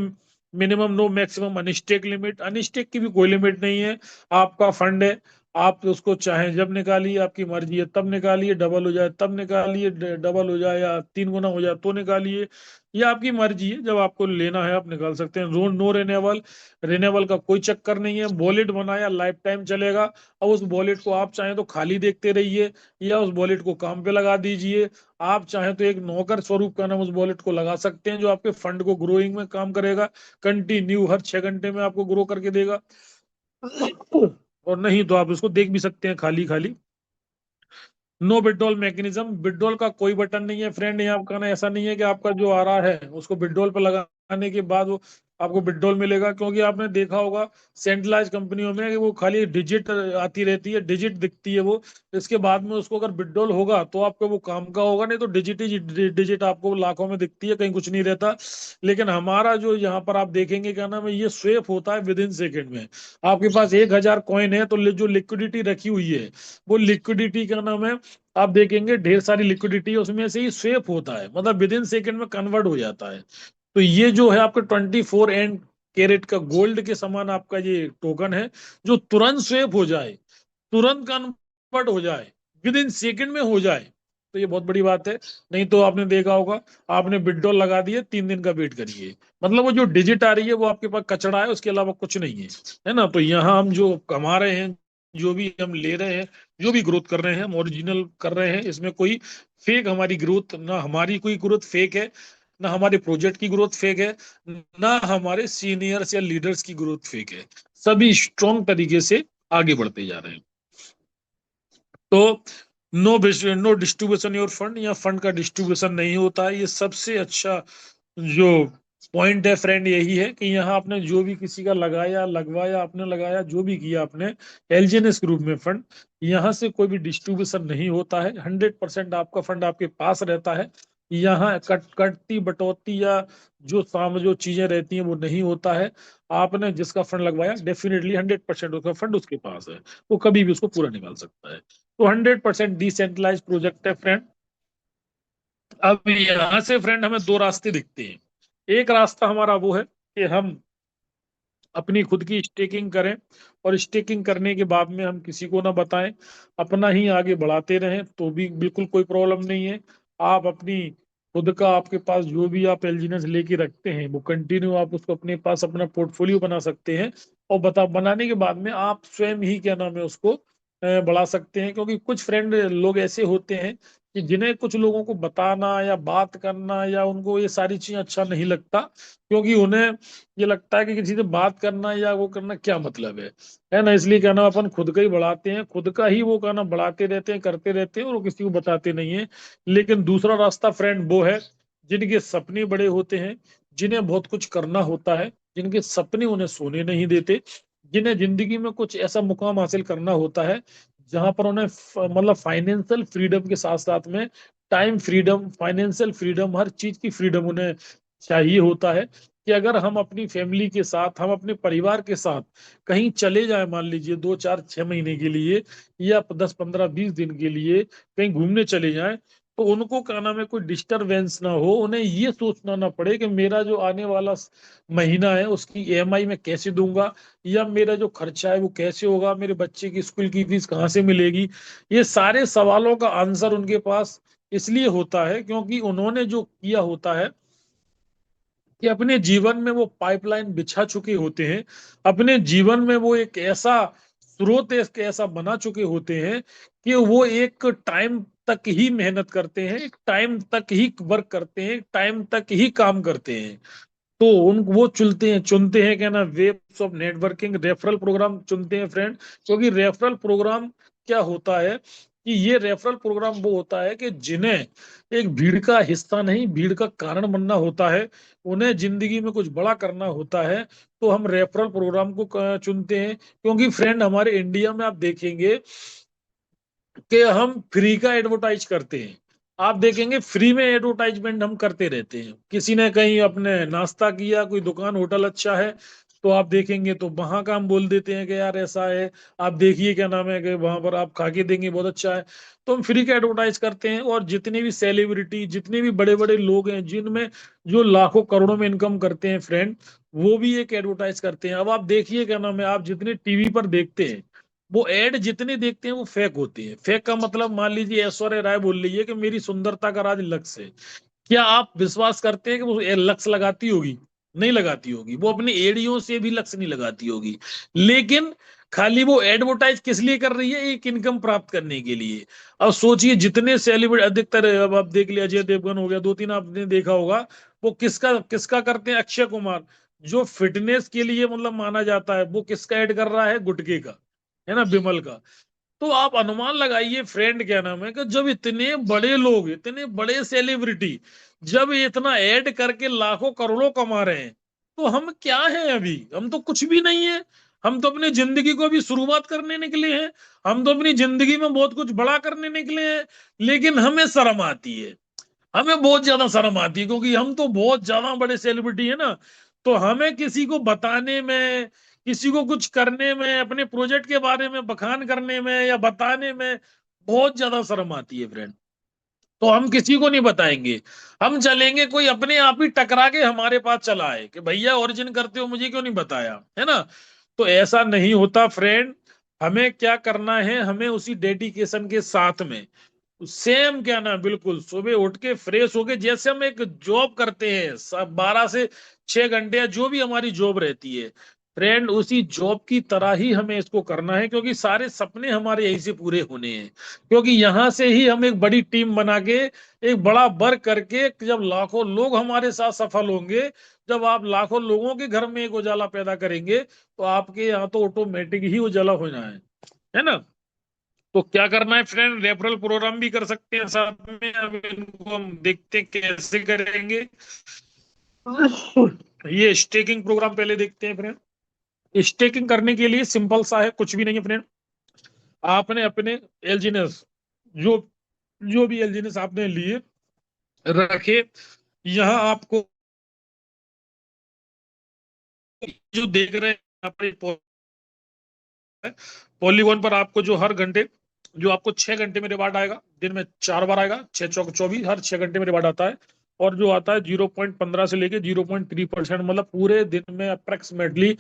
minimum, no maximum, unstake limit, unstake की भी कोई लिमिट नहीं है। आपका फंड है, आप उसको चाहे जब निकालिए, आपकी मर्जी है तब निकालिए, डबल हो जाए तब निकालिए, डबल हो जाए या 3 गुना हो जाए तो निकालिए। ये आपकी मर्जी है, जब आपको लेना है आप निकाल सकते हैं। नो नो रिन्यूएबल, रिन्यूएबल का कोई चक्कर नहीं है। वॉलेट बनाया लाइफ टाइम चलेगा। और उस वॉलेट को आप चाहें तो खाली देखते रहिए, या उस वॉलेट को काम पे लगा दीजिए। आप चाहें तो एक नौकर स्वरूप का नाम उस वॉलेट को लगा सकते हैं, जो आपके फंड को ग्रोइंग में काम करेगा। कंटिन्यू हर 6 घंटे में आपको ग्रो करके देगा। और नहीं तो आप उसको देख भी सकते हैं खाली खाली। नो विड्रॉल मैकेनिज्म, विड्रॉल का कोई बटन नहीं है फ्रेंड। यहाँ आपका ना ऐसा नहीं है कि आपका जो आ रहा है उसको विड्रॉल पे लगाने के बाद वो आपको विड्रॉल मिलेगा, क्योंकि आपने देखा होगा सेंट्रलाइज कंपनियों में कि वो खाली डिजिट आती रहती है, डिजिट दिखती है वो। इसके बाद में उसको अगर विड्रॉल होगा तो आपका वो काम का होगा, नहीं तो डिजिट ही डिजिट आपको लाखों में दिखती है, कहीं कुछ नहीं रहता। लेकिन हमारा जो यहाँ पर आप देखेंगे क्या नाम है, ये स्वेप होता है विद इन सेकेंड में। आपके पास 1,000 कॉइन है तो जो लिक्विडिटी रखी हुई है, वो लिक्विडिटी का नाम है, आप देखेंगे ढेर सारी लिक्विडिटी उसमें से ही स्वेप होता है, मतलब विद इन सेकेंड में कन्वर्ट हो जाता है। तो ये जो है आपके 24 कैरेट का गोल्ड के समान आपका ये टोकन है, जो तुरंत स्वेप हो जाए, तुरंत कन्वर्ट हो जाए, विद इन सेकेंड में हो जाए। तो ये बहुत बड़ी बात है। नहीं तो आपने देखा होगा, आपने विड्रॉल लगा दिए, 3 दिन का वेट करिए, मतलब वो जो डिजिट आ रही है वो आपके पास कचड़ा है, उसके अलावा कुछ नहीं है। है ना। तो यहाँ हम जो कमा रहे हैं, जो भी हम ले रहे हैं, जो भी ग्रोथ कर रहे हैं, हम ओरिजिनल कर रहे हैं। इसमें कोई फेक हमारी ग्रोथ ना, हमारी कोई ग्रोथ फेक है ना, हमारे प्रोजेक्ट की ग्रोथ फेक है, ना हमारे सीनियर्स या लीडर्स की ग्रोथ फेक है। सभी स्ट्रॉन्ग तरीके से आगे बढ़ते जा रहे हैं। तो no no distribution your fund, या फंड का डिस्ट्रीब्यूशन नहीं होता है। ये सबसे अच्छा जो पॉइंट है फ्रेंड यही है कि यहाँ आपने जो भी किसी का लगाया, लगवाया, आपने लगाया, जो भी किया आपने एलजीएनएस ग्रुप में फंड, यहाँ से कोई भी डिस्ट्रीब्यूशन नहीं होता है। 100% आपका फंड आपके पास रहता है। यहाँ कटती बटौती या जो चीजें रहती हैं वो नहीं होता है। आपने जिसका फंड लगवाया, डेफिनेटली 100% उसका फंड उसके पास है, वो कभी भी उसको पूरा निकाल सकता है। तो 100% डिसेंट्रलाइज प्रोजेक्ट है फ्रेंड। अब यहाँ से फ्रेंड हमें दो रास्ते दिखते हैं। एक रास्ता हमारा वो है कि हम अपनी खुद की स्टेकिंग करें, और स्टेकिंग करने के बाद में हम किसी को ना बताएं, अपना ही आगे बढ़ाते रहें, तो भी बिल्कुल कोई प्रॉब्लम नहीं है। आप अपनी खुद का, आपके पास जो भी आप एलजीनेस लेके रखते हैं, वो कंटिन्यू आप उसको अपने पास अपना पोर्टफोलियो बना सकते हैं। और बनाने के बाद में आप स्वयं ही क्या नाम है उसको बढ़ा सकते हैं। क्योंकि कुछ फ्रेंड लोग ऐसे होते हैं कि जिन्हें कुछ लोगों को बताना या बात करना या उनको ये सारी चीजें अच्छा नहीं लगता, क्योंकि उन्हें ये लगता है कि किसी से बात करना या वो करना क्या मतलब है ना। इसलिए क्या नाम अपन खुद का ही बढ़ाते हैं, खुद का ही वो क्या नाम बढ़ाते रहते हैं, करते रहते हैं, और वो किसी को बताते नहीं है। लेकिन दूसरा रास्ता फ्रेंड वो है जिनके सपने बड़े होते हैं, जिन्हें बहुत कुछ करना होता है, जिनके सपने उन्हें सोने नहीं देते, जिन्हें जिंदगी में कुछ ऐसा मुकाम हासिल करना होता है जहां पर उन्हें मतलब फाइनेंशियल फ्रीडम के साथ साथ में टाइम फ्रीडम, फाइनेंशियल फ्रीडम, हर चीज की फ्रीडम उन्हें चाहिए होता है। कि अगर हम अपनी फैमिली के साथ, हम अपने परिवार के साथ कहीं चले जाए, मान लीजिए 2 4 6 महीने के लिए, या 10 15 20 दिन के लिए कहीं घूमने चले जाएं, तो उनको क्या नाम है कोई डिस्टरबेंस ना हो, उन्हें ये सोचना ना पड़े कि मेरा जो आने वाला महीना है उसकी ईएमआई मैं कैसे दूंगा, या मेरा जो खर्चा है वो कैसे होगा, मेरे बच्चे की स्कूल की फीस कहाँ से मिलेगी। ये सारे सवालों का आंसर उनके पास इसलिए होता है क्योंकि उन्होंने जो किया होता है कि अपने जीवन में वो पाइपलाइन बिछा चुके होते हैं, अपने जीवन में वो एक ऐसा स्रोत, एक ऐसा बना चुके होते हैं कि वो एक टाइम तक ही मेहनत करते हैं, एक टाइम तक ही वर्क करते हैं, एक टाइम तक ही काम करते हैं। तो उन वो चुनते हैं क्या ना, webs of networking referral programme चुनते हैं फ्रेंड। क्योंकि रेफरल प्रोग्राम क्या होता है कि ये रेफरल प्रोग्राम वो होता है कि जिन्हें एक भीड़ का हिस्सा नहीं, भीड़ का कारण बनना होता है, उन्हें जिंदगी में कुछ बड़ा करना होता है, तो हम रेफरल प्रोग्राम को चुनते हैं। क्योंकि फ्रेंड हमारे इंडिया में आप देखेंगे कि हम फ्री का एडवर्टाइज करते हैं। आप देखेंगे फ्री में एडवर्टाइजमेंट हम करते रहते हैं। किसी ने कहीं अपने नाश्ता किया, कोई दुकान होटल अच्छा है, तो आप देखेंगे तो वहां का हम बोल देते हैं कि यार ऐसा है, आप देखिए क्या नाम है, कि वहां पर आप खा के देंगे, बहुत अच्छा है। तो हम फ्री का एडवर्टाइज करते हैं। और जितने भी सेलिब्रिटी, जितने भी बड़े बड़े लोग हैं जिनमें जो लाखों करोड़ों में इनकम करते हैं फ्रेंड, वो भी एक एडवर्टाइज करते हैं। अब आप देखिए क्या नाम है, आप जितने टीवी पर देखते हैं, वो एड जितने देखते हैं वो फेक होते हैं। फेक का मतलब, मान लीजिए ऐश्वर्या राय बोल रही है कि मेरी सुंदरता का राज लक्स है। क्या आप विश्वास करते हैं कि वो लक्स लगाती होगी? नहीं लगाती होगी। वो अपनी एडियो से भी लक्स नहीं लगाती होगी। लेकिन खाली वो एडवर्टाइज किस लिए कर रही है? एक इनकम प्राप्त करने के लिए। अब सोचिए, जितने सेलिब्रिटी अधिकतर, अब आप देख लिया, अजय देवगन हो गया, दो तीन आपने देखा होगा, वो किसका किसका करते हैं? अक्षय कुमार, जो फिटनेस के लिए मतलब माना जाता है, वो किसका ऐड कर रहा है? गुटखे का, है ना, विमल का। तो आप अनुमान लगाइए फ्रेंड, क्या नाम है, कि जब इतने बड़े लोग, इतने बड़े सेलिब्रिटी जब इतना ऐड करके लाखों करोड़ों कमा रहे हैं, तो हम क्या हैं? अभी हम तो कुछ भी नहीं है। हम तो अपनी जिंदगी को अभी शुरुआत करने निकले हैं। हम तो अपनी जिंदगी में बहुत कुछ बड़ा करने निकले हैं। लेकिन हमें शर्म आती है, हमें बहुत ज्यादा शर्म आती है, क्योंकि हम तो बहुत ज्यादा बड़े सेलिब्रिटी है ना। तो हमें किसी को बताने में, किसी को कुछ करने में, अपने प्रोजेक्ट के बारे में बखान करने में या बताने में बहुत ज्यादा शर्म आती है फ्रेंड। तो हम किसी को नहीं बताएंगे। हम चलेंगे, कोई अपने आप ही टकरा के हमारे पास चला आए कि भैया ओरिजिन करते हो, मुझे क्यों नहीं बताया, है ना। तो ऐसा नहीं होता फ्रेंड। हमें क्या करना है, हमें उसी डेडिकेशन के साथ में, सेम क्या ना, बिल्कुल सुबह उठ के फ्रेश होके, जैसे हम एक जॉब करते हैं सब 12 से 6 घंटे, या जो भी हमारी जॉब रहती है फ्रेंड, उसी जॉब की तरह ही हमें इसको करना है। क्योंकि सारे सपने हमारे यहीं से पूरे होने हैं। क्योंकि यहां से ही हम एक बड़ी टीम बना के, एक बड़ा वर्क करके, जब लाखों लोग हमारे साथ सफल होंगे, जब आप लाखों लोगों के घर में एक उजाला पैदा करेंगे, तो आपके यहाँ तो ऑटोमेटिक ही उजाला होना है ना। तो क्या करना है फ्रेंड, रेफरल प्रोग्राम भी कर सकते हैं साथ में। अब इनको हम देखते हैं कैसे करेंगे। ये स्टेकिंग प्रोग्राम पहले देखते हैं फ्रेंड। स्टेकिंग करने के लिए सिंपल सा है, कुछ भी नहीं है फ्रेंड। आपने अपने एलजीनेस, जो जो भी एलजीनेस आपने लिए रखे, यहाँ आपको जो देख रहे हैं अपने पॉलीगॉन पर, आपको जो हर घंटे, जो आपको 6 घंटे में रिवार्ड आएगा, दिन में 4 बार आएगा, 6 चौक 24, हर 6 घंटे में रिवार्ड आता है। और जो आता है 0.15 से लेके 0.3%, मतलब पूरे दिन में अप्रोक्सीमेटली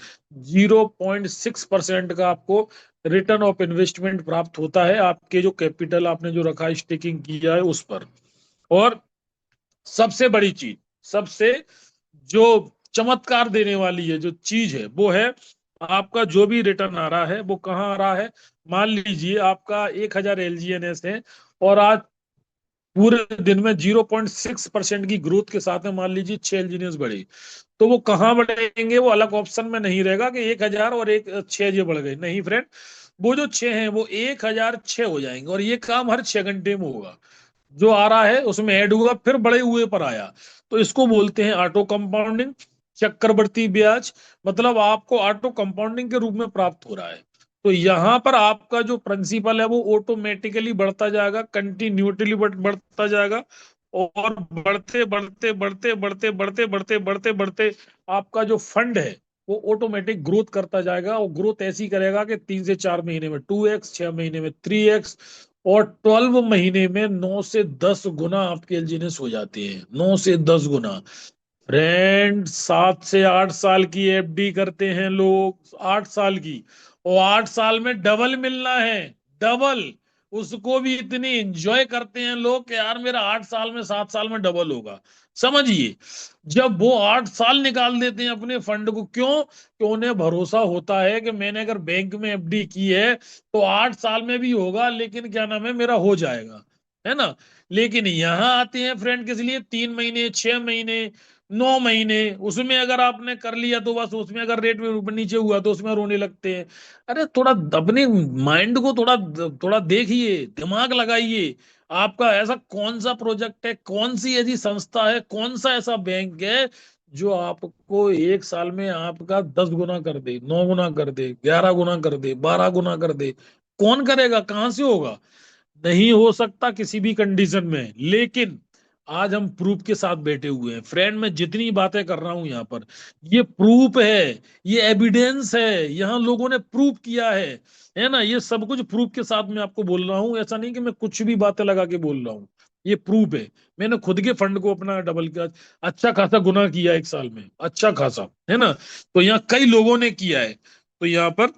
0.6% का आपको रिटर्न ऑफ इन्वेस्टमेंट प्राप्त होता है, आपके जो कैपिटल आपने जो रखा, स्टेकिंग किया है उस पर। और सबसे बड़ी चीज, सबसे जो चमत्कार देने वाली है जो चीज है, वो है आपका जो भी रिटर्न आ रहा है वो कहाँ आ रहा है। मान लीजिए आपका 1,000 LGNS है, और आज पूरे दिन में 0.6% की ग्रोथ के साथ में मान लीजिए 6 LGNS बढ़े, तो वो कहाँ बढ़ेंगे? वो अलग ऑप्शन में नहीं रहेगा कि 1,000 और एक 6 जो बढ़ गए, नहीं फ्रेंड। वो जो 6 हैं वो 1,006 हो जाएंगे, और ये काम हर 6 घंटे में होगा। जो आ रहा है उसमें ऐड हुआ, फिर बड़े हुए पर आया। तो इसको बोलते हैं ऑटो कंपाउंडिंग, चक्रवर्ती ब्याज। मतलब आपको ऑटो कंपाउंडिंग के रूप में प्राप्त हो रहा है। तो यहाँ पर आपका जो प्रिंसिपल है वो ऑटोमेटिकली बढ़ता जाएगा, कंटिन्यूटली बढ़ता जाएगा। और बढ़ते बढ़ते बढ़ते बढ़ते बढ़ते बढ़ते बढ़ते बढ़ते आपका जो फंड है वो ऑटोमेटिक ग्रोथ करता जाएगा। और ग्रोथ ऐसी करेगा कि 3 से 4 महीने में 2x, 6 महीने में 3x, और 12 महीने में 9 से 10 गुना आपके एलजीनेस हो जाते हैं, 9 से 10 गुना। फ्रेंड 7 से 8 साल की एफडी करते हैं लोग, 8 साल की, और 8 साल में डबल मिलना है, डबल। उसको भी इतनी एंजॉय करते हैं लोग कि यार मेरा 8 साल में 7 साल में डबल होगा। समझिए, जब वो 8 साल निकाल देते हैं अपने फंड को, क्यों? कि उन्हें भरोसा होता है कि मैंने अगर बैंक में एफडी की है तो 8 साल में भी होगा, लेकिन क्या नाम है, मेरा हो जाएगा, है ना। लेकिन यहाँ आते हैं फ्रेंड किस लिए, 3 महीने, 6 महीने, 9 महीने, उसमें अगर आपने कर लिया तो बस, उसमें अगर रेट में ऊपर नीचे हुआ तो उसमें रोने लगते हैं। अरे थोड़ा अपने माइंड को थोड़ा थोड़ा देखिए, दिमाग लगाइए। आपका ऐसा कौन सा प्रोजेक्ट है, कौन सी ऐसी संस्था है, कौन सा ऐसा बैंक है जो आपको 1 साल में आपका 10 गुना कर दे, 9 गुना कर दे, 11 गुना कर दे, 12 गुना कर दे? कौन करेगा, कहां से होगा? नहीं हो सकता किसी भी कंडीशन में। लेकिन आज हम प्रूफ के साथ बैठे हुए हैं फ्रेंड। मैं जितनी बातें कर रहा हूं यहाँ पर, ये प्रूफ है, ये एविडेंस है, यहाँ लोगों ने प्रूफ किया है ना। ये सब कुछ प्रूफ के साथ मैं आपको बोल रहा हूँ, ऐसा नहीं कि मैं कुछ भी बातें लगा के बोल रहा हूँ। ये प्रूफ है। मैंने खुद के फंड को अपना डबल किया, अच्छा खासा गुना किया 1 साल में, अच्छा खासा, है ना। तो यहाँ कई लोगों ने किया है। तो यहाँ पर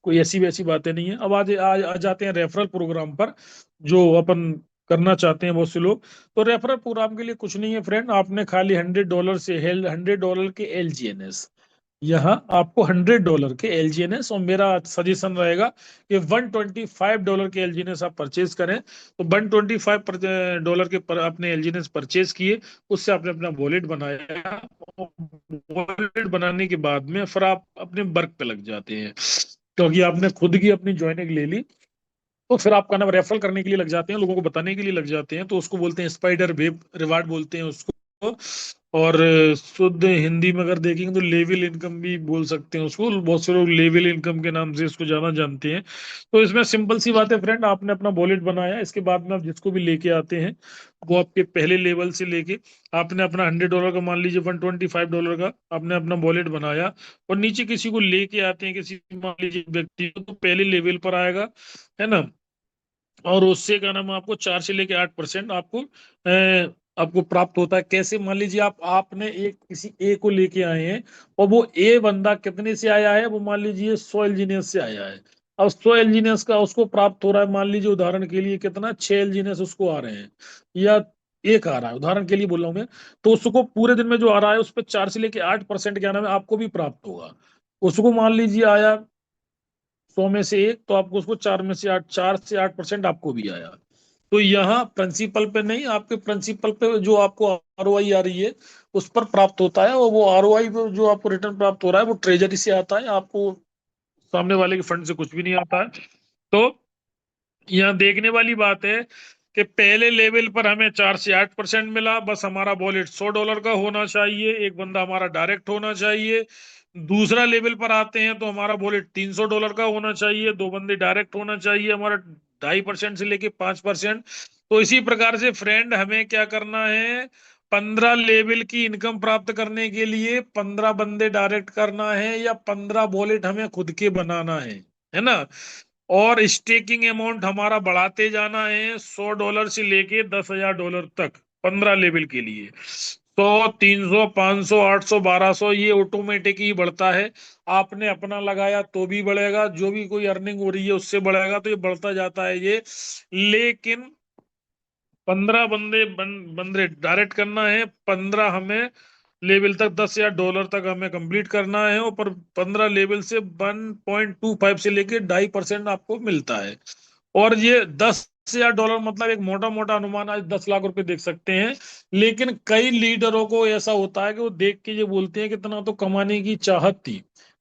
कोई ऐसी वैसी बातें नहीं है। अब आज आ जाते हैं रेफरल प्रोग्राम पर, जो अपन करना चाहते हैं बहुत से लोग। तो रेफरल प्रोग्राम के लिए कुछ नहीं है फ्रेंड, आपने खाली $100 से, $100 के एलजीएनएस, यहाँ आपको $100 के एलजीएनएस, और मेरा सजेशन रहेगा कि $125 के एलजीएनएस आप परचेज करें। तो $125 के अपने एलजीएनएस परचेज किए, उससे आपने अपना वॉलेट बनाया। वॉलेट बनाने के बाद में फिर आप अपने वर्क पे लग जाते हैं, क्योंकि आपने खुद की अपनी ज्वाइनिंग ले ली। तो फिर आपका नाम रेफरल करने के लिए लग जाते हैं, लोगों को बताने के लिए लग जाते हैं। तो उसको बोलते हैं स्पाइडर वेब रिवार्ड बोलते हैं उसको। और शुद्ध हिंदी में अगर देखेंगे तो लेवल इनकम भी बोल सकते हैं उसको। बहुत से लोग लेवल इनकम के नाम से इसको ज्यादा जानते हैं। तो इसमें सिंपल सी बात है फ्रेंड, आपने अपना वॉलेट बनाया, इसके बाद में आप जिसको भी लेके आते हैं, वो आपके पहले लेवल से लेके, आपने अपना $100 का, मान लीजिए $125 का आपने अपना वॉलेट बनाया, और नीचे किसी को लेके आते हैं, किसी मान लीजिए व्यक्ति को, तो पहले लेवल पर आएगा, है ना। और उससे क्या नाम है, आपको 4 से लेके 8% आपको आपको प्राप्त होता है। कैसे? मान लीजिए आपने एक किसी ए को लेके आए हैं, और वो ए बंदा कितने से आया है, वो मान लीजिए 100 एलजीनियस से आया है। अब 100 एलजीनियस का उसको प्राप्त हो रहा है, मान लीजिए उदाहरण के लिए कितना, 6 एलजीनियस उसको आ रहे हैं, या एक आ रहा है, उदाहरण के लिए बोल रहा हूं मैं। तो उसको पूरे दिन में जो आ रहा है, उस पर 4 से लेके 8% क्या नाम है आपको भी प्राप्त होगा। उसको मान लीजिए आया 100 में से 1, तो आपको उसको 4 में से 8, 4 से 8% आपको भी आया। तो यहाँ प्रिंसिपल पे नहीं, आपके प्रिंसिपल पे जो आपको आरओआई आ रही है, उस पर प्राप्त होता है। और वो आरओआई जो आपको रिटर्न प्राप्त हो रहा है, वो ट्रेजरी से आता है, आपको सामने वाले के फंड से कुछ भी नहीं आता है। तो यहाँ देखने वाली बात है कि पहले लेवल पर हमें 4 से 8% मिला, बस हमारा वॉलेट $100 का होना चाहिए, एक बंदा हमारा डायरेक्ट होना चाहिए। दूसरा लेवल पर आते हैं तो हमारा वॉलेट $300 का होना चाहिए, 2 बंदे डायरेक्ट होना चाहिए, हमारा 2.5% से लेके 5%। तो इसी प्रकार से फ्रेंड, हमें क्या करना है, 15 लेवल की इनकम प्राप्त करने के लिए 15 बंदे डायरेक्ट करना है, या 15 वॉलेट हमें खुद के बनाना है ना। और स्टेकिंग अमाउंट हमारा बढ़ाते जाना है, $100 से लेके $10,000 तक, 15 लेवल के लिए। 100, 300, 500, 800, 1200, ये ऑटोमेटिक ही बढ़ता है। आपने अपना लगाया तो भी बढ़ेगा, जो भी कोई अर्निंग हो रही है उससे बढ़ेगा, तो ये बढ़ता जाता है ये। लेकिन 15 बंदे डायरेक्ट करना है, 15 हमें लेवल तक, $10,000 तक हमें कंप्लीट करना है। और पर 15 लेवल से 1.25 से लेके 2.5% आपको मिलता है। और ये $10,000 मतलब एक मोटा मोटा अनुमान, आज 10 लाख रुपए देख सकते हैं। लेकिन कई लीडरों को ऐसा होता है कि वो देख के ये बोलते हैं कि इतना तो कमाने की चाहत थी,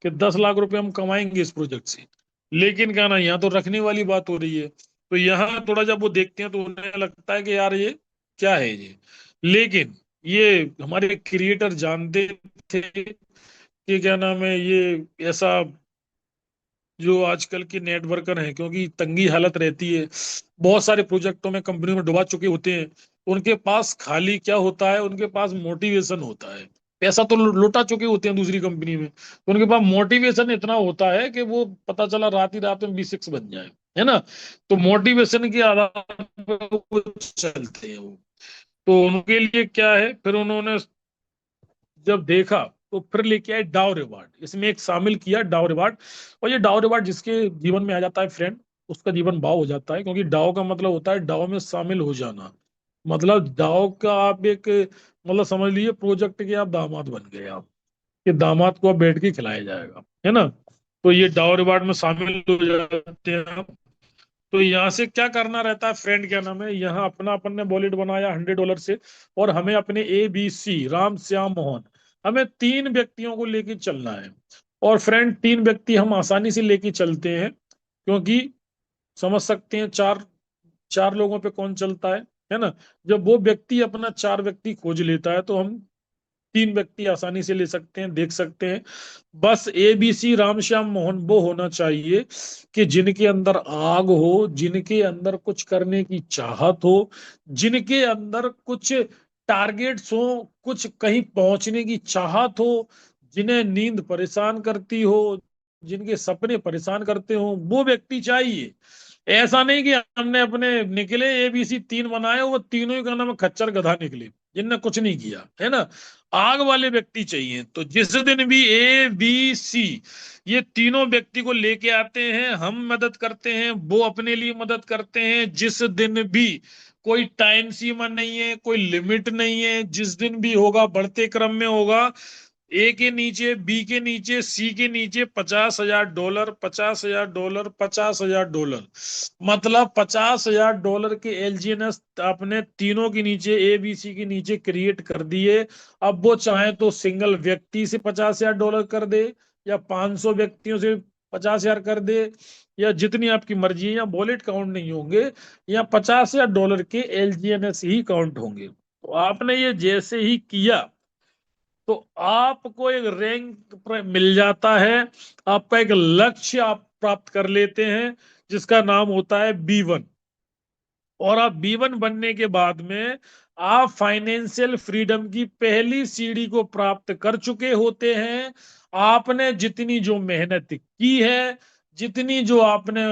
कि 10 लाख रुपए हम कमाएंगे इस प्रोजेक्ट से। लेकिन क्या ना, यहाँ तो रखने वाली बात हो रही है। तो यहाँ थोड़ा जब वो देखते हैं तो उन्हें लगता है कि यार ये क्या है ये। लेकिन ये हमारे क्रिएटर जानते थे कि क्या नाम है ये, ऐसा जो आजकल के नेटवर्कर हैं, क्योंकि तंगी हालत रहती है, बहुत सारे प्रोजेक्टों में कंपनी में डुबा चुके होते हैं। उनके पास खाली क्या होता है, उनके पास मोटिवेशन होता है। पैसा तो लुटा चुके होते हैं दूसरी कंपनी में, तो उनके पास मोटिवेशन इतना होता है कि वो पता चला रात ही रात में B6 बन जाए, है ना। तो मोटिवेशन के आधार पर वो चलते हैं वो। तो उनके लिए क्या है, फिर उन्होंने जब देखा तो फिर लेके आए डाउ रिवार्ड, इसमें एक शामिल किया डाउ रिवार्ड। और ये डाउ रिवार्ड जिसके जीवन में आ जाता है फ्रेंड, उसका जीवन डाउ हो जाता है, क्योंकि डाउ का मतलब होता है डाउ में शामिल हो जाना। मतलब डाउ का आप एक, मतलब समझ लीजिए प्रोजेक्ट के आप दामाद बन गए आप, कि दामाद को अब बैठ के खिलाया जाएगा, है ना। तो ये डाउ रिवार्ड में शामिल हो जाते हैं आप। तो यहाँ से क्या करना रहता है फ्रेंड, क्या नाम है, यहाँ अपना अपन ने वॉलेट बनाया $100 से, और हमें अपने ABC, राम श्याम मोहन, हमें 3 व्यक्तियों को लेके चलना है। और फ्रेंड 3 व्यक्ति हम आसानी से लेके चलते हैं, क्योंकि समझ सकते हैं चार चार लोगों पे कौन चलता है ना। जब वो व्यक्ति अपना 4 व्यक्ति खोज लेता है, तो हम 3 व्यक्ति आसानी से ले सकते हैं, देख सकते हैं। बस ABC, रामश्याम मोहन वो होना चाहिए कि जिनके अंदर आग हो, जिनके अंदर कुछ करने की चाहत हो, जिनके अंदर कुछ टारगेट्स हो, कुछ कहीं पहुंचने की चाहत हो, जिन्हें नींद परेशान करती हो, जिनके सपने परेशान करते हो, वो व्यक्ति चाहिए। ऐसा नहीं कि हमने अपने निकले ABC 3 बनाए, वो तीनों ही का नाम खच्चर गधा निकले, जिनने कुछ नहीं किया, है ना। आग वाले व्यक्ति चाहिए। तो जिस दिन भी ABC ये तीनों व्यक्ति को लेके आते हैं, हम मदद करते हैं, वो अपने लिए मदद करते हैं। जिस दिन भी कोई टाइम सीमा नहीं है, कोई लिमिट नहीं है, जिस दिन भी होगा बढ़ते क्रम में होगा। A के नीचे, B के नीचे, C के नीचे $50,000, $50,000, $50,000, मतलब $50,000 के LGNS अपने तीनों के नीचे, ABC के नीचे क्रिएट कर दिए। अब वो चाहे तो सिंगल व्यक्ति से $50,000 कर दे, या 500 व्यक्तियों से 50,000 कर दे, या जितनी आपकी मर्जी है। या वॉलेट काउंट नहीं होंगे, या $50,000 के LGNS ही काउंट होंगे। तो आपने ये जैसे ही किया, तो आपको एक रैंक मिल जाता है, आपका एक लक्ष्य आप प्राप्त कर लेते हैं, जिसका नाम होता है B1। और आप B1 बनने के बाद में आप फाइनेंशियल फ्रीडम की पहली सीढ़ी को प्राप्त कर चुके होते हैं। आपने जितनी जो मेहनत की है, जितनी जो आपने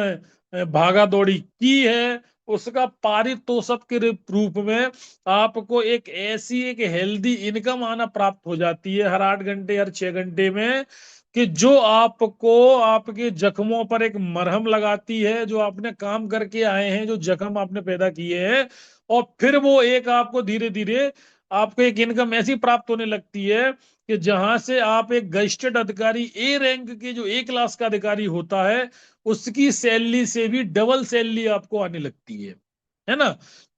भागा दौड़ी की है, उसका पारितोषिक के रूप में आपको एक ऐसी एक हेल्दी इनकम आना प्राप्त हो जाती है, हर 8 घंटे, हर 6 घंटे में, कि जो आपको आपके जख्मों पर एक मरहम लगाती है, जो आपने काम करके आए हैं, जो जख्म आपने पैदा किए हैं। और फिर वो एक आपको धीरे धीरे आपको एक इनकम ऐसी प्राप्त होने लगती है, कि जहां से आप एक गजिस्ट्रेड अधिकारी, A रैंक के जो A क्लास का अधिकारी होता है, उसकी सैलरी से भी डबल सैलरी आपको आने लगती है ना।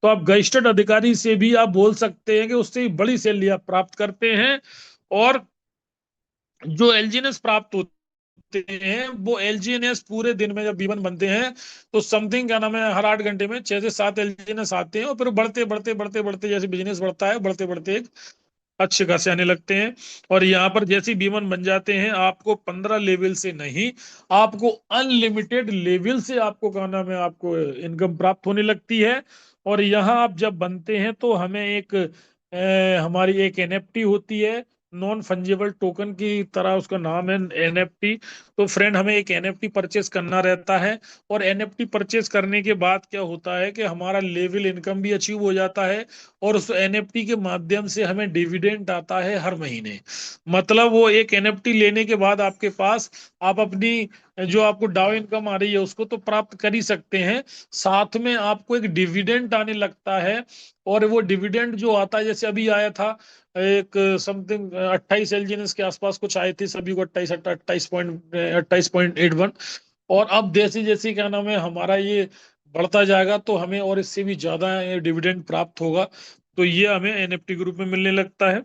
तो आप गजिस्ट्रेड अधिकारी से भी आप बोल सकते हैं कि उससे भी बड़ी सैलरी आप प्राप्त करते हैं। और जो एलजीएनएस प्राप्त होते हैं, वो एलजीएनएस पूरे दिन में जब B1 बनते हैं, तो समथिंग क्या नाम है, हर 8 घंटे में 6 से 7 एलजीएनएस आते हैं। और फिर बढ़ते बढ़ते बढ़ते बढ़ते जैसे बिजनेस बढ़ता है, बढ़ते बढ़ते एक अच्छे खासे आने लगते हैं। और यहाँ पर जैसे B1 बन जाते हैं, आपको 15 लेवल से नहीं, आपको अनलिमिटेड लेवल से आपको क्या नाम है, आपको इनकम प्राप्त होने लगती है। और यहाँ आप जब बनते हैं, तो हमें एक हमारी एक NFT होती है, नॉन फंजेबल टोकन की तरह उसका नाम है NFT। तो फ्रेंड हमें एक NFT परचेस करना रहता है। और NFT परचेस करने के बाद क्या होता है कि हमारा लेवल इनकम भी अचीव हो जाता है, और उस NFT के माध्यम से हमें डिविडेंड आता है हर महीने। मतलब वो एक NFT लेने के बाद आपके पास, आप अपनी जो आपको डाउ इनकम आ रही है उसको तो प्राप्त कर ही सकते हैं, साथ में आपको एक डिविडेंड आने लगता है। और वो डिविडेंड जो आता है, जैसे अभी आया था एक समथिंग 28 LGNS के आसपास कुछ आए थे सभी को, 28.81। और अब जैसे जैसे क्या नाम है हमारा ये बढ़ता जाएगा, तो हमें और इससे भी ज्यादा डिविडेंड प्राप्त होगा। तो ये हमें NFT ग्रुप में मिलने लगता है।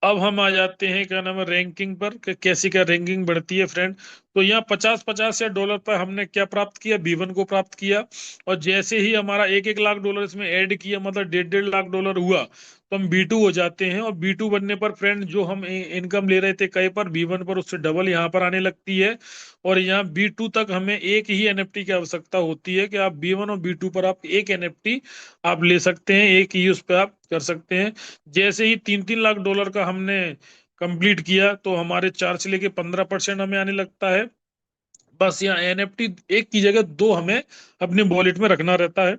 अब हम आ जाते हैं क्या नाम है रैंकिंग पर, कि कैसी क्या रैंकिंग बढ़ती है फ्रेंड। तो यहाँ 50-50 या डॉलर पर हमने क्या प्राप्त किया, B1 को प्राप्त किया। और जैसे ही हमारा 1-1 लाख डॉलर इसमें ऐड किया, मतलब 1.5-1.5 लाख डॉलर हुआ, तो हम B2 हो जाते हैं। और B2 बनने पर फ्रेंड जो हम इनकम ले रहे थे कहीं पर B1 पर, उससे डबल यहाँ पर आने लगती है। और यहाँ B2 तक हमें एक ही NFT की आवश्यकता होती है, कि आप B1 और B2 पर आप एक NFT आप ले सकते हैं, एक ही उस पर आप कर सकते हैं। जैसे ही 3-3 लाख डॉलर का हमने कंप्लीट किया, तो हमारे 4 से लेके 15% हमें आने लगता है। बस यहाँ NFT एक की जगह दो हमें अपने वॉलेट में रखना रहता है।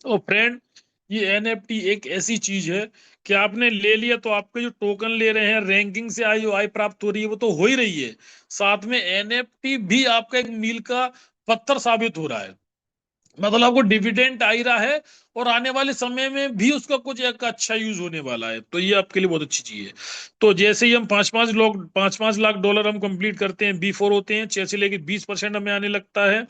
और फ्रेंड ये एनएफटी एक ऐसी चीज है कि आपने ले लिया तो आपके जो टोकन ले रहे हैं, रैंकिंग से आई आय प्राप्त हो रही है, वो तो हो ही रही है, साथ में एनएफटी भी आपका एक मील का पत्थर साबित हो रहा है। मतलब आपको डिविडेंड आ ही रहा है, और आने वाले समय में भी उसका कुछ एक अच्छा यूज होने वाला है, तो ये आपके लिए बहुत अच्छी चीज है। तो जैसे ही हम 5-5 लाख डॉलर हम कंप्लीट करते हैं, B4 होते हैं, 6 से लेके 20% हमें आने लगता है।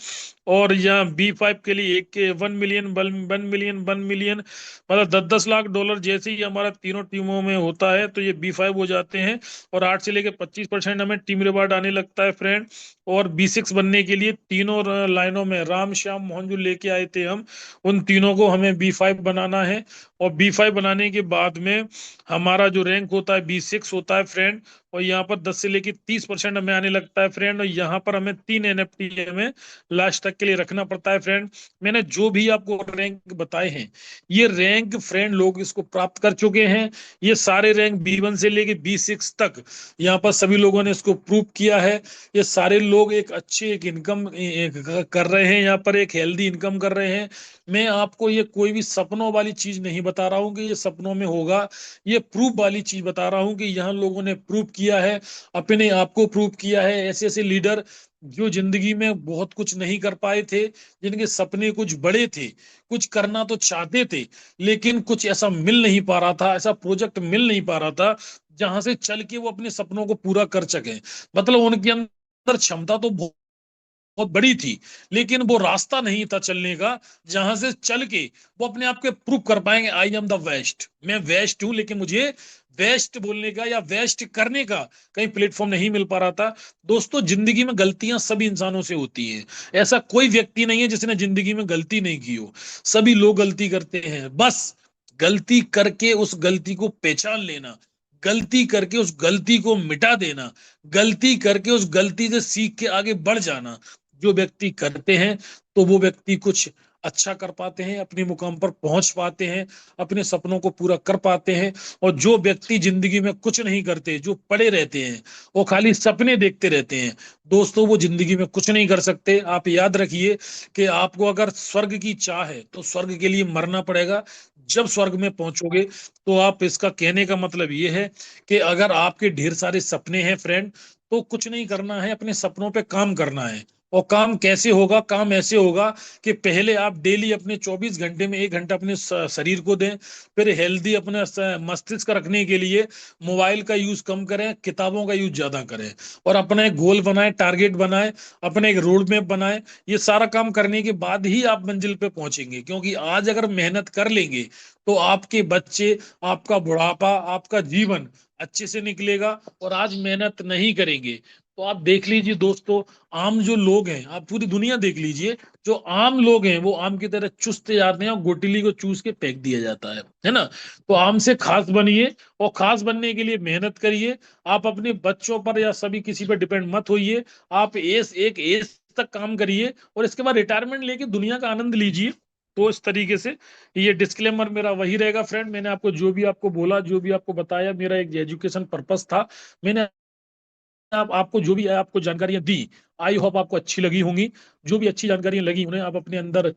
और यहाँ B5 के लिए एक के 1 मिलियन 1 मिलियन 1 मिलियन, मतलब 10-10 लाख डॉलर जैसे ही हमारा तीनों टीमों में होता है तो ये B5 हो जाते हैं। और 8 से लेके 25% हमें टीम रिवार्ड आने लगता है फ्रेंड। और B6 बनने के लिए तीनों लाइनों में राम श्याम मोहन जो लेके आए थे हम, उन तीनों को हमें B5 बनाना है। और B5 बनाने के बाद में हमारा जो रैंक होता है B6 होता है फ्रेंड। और यहाँ पर 10 से लेके 30% हमें आने लगता है फ्रेंड। और यहाँ पर हमें 3 NFT हमें लास्ट तक के लिए रखना पड़ता है फ्रेंड। मैंने जो भी आपको रैंक बताए हैं, ये रैंक फ्रेंड लोग इसको प्राप्त कर चुके हैं। ये सारे रैंक B1 से लेके B6 तक यहाँ पर सभी लोगों ने इसको प्रूव किया है। ये सारे लोग एक अच्छी एक इनकम कर रहे हैं, यहाँ पर एक हेल्दी इनकम कर रहे हैं। मैं आपको ये कोई भी सपनों वाली चीज नहीं बता रहा हूँ कि ये सपनों में होगा, ये प्रूफ वाली चीज बता रहा हूँ कि यहाँ लोगों ने प्रूव किया है, अपने आप को प्रूव किया है। ऐसे ऐसे लीडर जो जिंदगी में बहुत कुछ नहीं कर पाए थे, जिनके सपने कुछ बड़े थे, कुछ करना तो चाहते थे, लेकिन कुछ ऐसा मिल नहीं पा रहा था, ऐसा प्रोजेक्ट मिल नहीं पा रहा था जहां से चल के वो अपने सपनों को पूरा कर सके। मतलब उनके अंदर क्षमता तो बहुत बहुत बड़ी थी, लेकिन वो रास्ता नहीं था चलने का, जहां से चल के वो अपने आप को प्रूव कर पाएंगे, आई एम द वेस्ट, मैं वेस्ट हूं, लेकिन मुझे वेस्ट बोलने का या वेस्ट करने का कहीं प्लेटफॉर्म नहीं मिल पा रहा था। दोस्तों, जिंदगी में गलतियां सभी इंसानों से होती हैं। ऐसा कोई व्यक्ति नहीं है जिसने जिंदगी में गलती नहीं की हो। सभी लोग गलती करते हैं, बस गलती करके उस गलती को पहचान लेना, गलती करके उस गलती को मिटा देना, गलती करके उस गलती से सीख के आगे बढ़ जाना, जो व्यक्ति करते हैं तो वो व्यक्ति कुछ अच्छा कर पाते हैं, अपने मुकाम पर पहुंच पाते हैं, अपने सपनों को पूरा कर पाते हैं। और जो व्यक्ति जिंदगी में कुछ नहीं करते, जो पड़े रहते हैं, वो खाली सपने देखते रहते हैं, दोस्तों वो जिंदगी में कुछ नहीं कर सकते। आप याद रखिए कि आपको अगर स्वर्ग की चाह है तो स्वर्ग के लिए मरना पड़ेगा। जब स्वर्ग में पहुंचोगे तो आप, इसका कहने का मतलब ये है कि अगर आपके ढेर सारे सपने हैं फ्रेंड, तो कुछ नहीं करना है, अपने सपनों पे काम करना है। और काम कैसे होगा? काम ऐसे होगा कि पहले आप डेली अपने 24 घंटे में 1 घंटा अपने शरीर को दें। फिर हेल्दी अपने मस्तिष्क रखने के लिए मोबाइल का यूज कम करें, किताबों का यूज ज्यादा करें। और अपना एक गोल बनाए, टारगेट बनाए, अपने एक रोड मैप बनाए। ये सारा काम करने के बाद ही आप मंजिल पे पहुंचेंगे, क्योंकि आज अगर मेहनत कर लेंगे तो आपके बच्चे, आपका बुढ़ापा, आपका जीवन अच्छे से निकलेगा। और आज मेहनत नहीं करेंगे तो आप देख लीजिए दोस्तों, आम जो लोग हैं, आप पूरी दुनिया देख लीजिए, जो आम लोग हैं वो आम की तरह चुसते जाते हैं और गोटीली को चूस के फेंक दिया जाता है ना। तो आम से खास बनिए, और खास बनने के लिए मेहनत करिए। आप अपने बच्चों पर या सभी किसी पर डिपेंड मत होइए। आप एक एज तक काम करिए और इसके बाद रिटायरमेंट लेके दुनिया का आनंद लीजिए। तो इस तरीके से ये डिस्क्लेमर मेरा वही रहेगा फ्रेंड। मैंने आपको जो भी आपको बोला, जो भी आपको बताया, मेरा एक एजुकेशन पर्पस था। मैंने आपको जो भी आपको जानकारियां दी, आई होप आपको अच्छी लगी होंगी। जो भी अच्छी जानकारियां लगी उन्हें आप अपने अंदर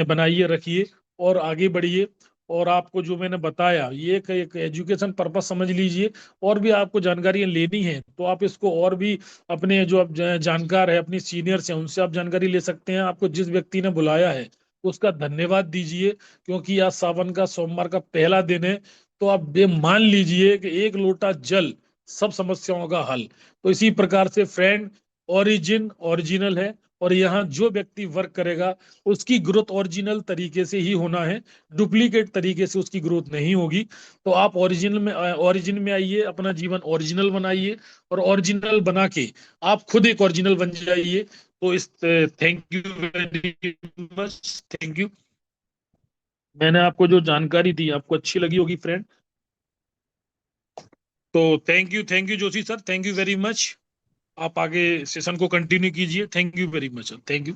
बनाइए, रखिए और आगे बढ़िए। और आपको जो मैंने बताया ये एक एजुकेशन पर्पस समझ लीजिए। और भी आपको जानकारियां लेनी है तो आप इसको और भी अपने जो आप जानकार है, अपने सीनियर्स हैं, उनसे आप जानकारी ले सकते हैं। आपको जिस व्यक्ति ने बुलाया है उसका धन्यवाद दीजिए, क्योंकि आज सावन का सोमवार का पहला दिन है। तो आप ये मान लीजिए कि एक लोटा जल सब समस्याओं का हल। तो इसी प्रकार से फ्रेंड, ओरिजिन ओरिजिनल है, और यहाँ जो व्यक्ति वर्क करेगा उसकी ग्रोथ ओरिजिनल तरीके से ही होना है, डुप्लीकेट तरीके से उसकी ग्रोथ नहीं होगी। तो आप ओरिजिन में आइए, अपना जीवन ओरिजिनल बनाइए, और ओरिजिनल बना के आप खुद एक ओरिजिनल बन जाइए। तो इस, thank you very much, thank you. मैंने आपको जो जानकारी दी आपको अच्छी लगी होगी फ्रेंड। तो thank you Joshi sir, thank you very much. आप आगे सेशन को कंटिन्यू कीजिए। Thank you very much, thank you.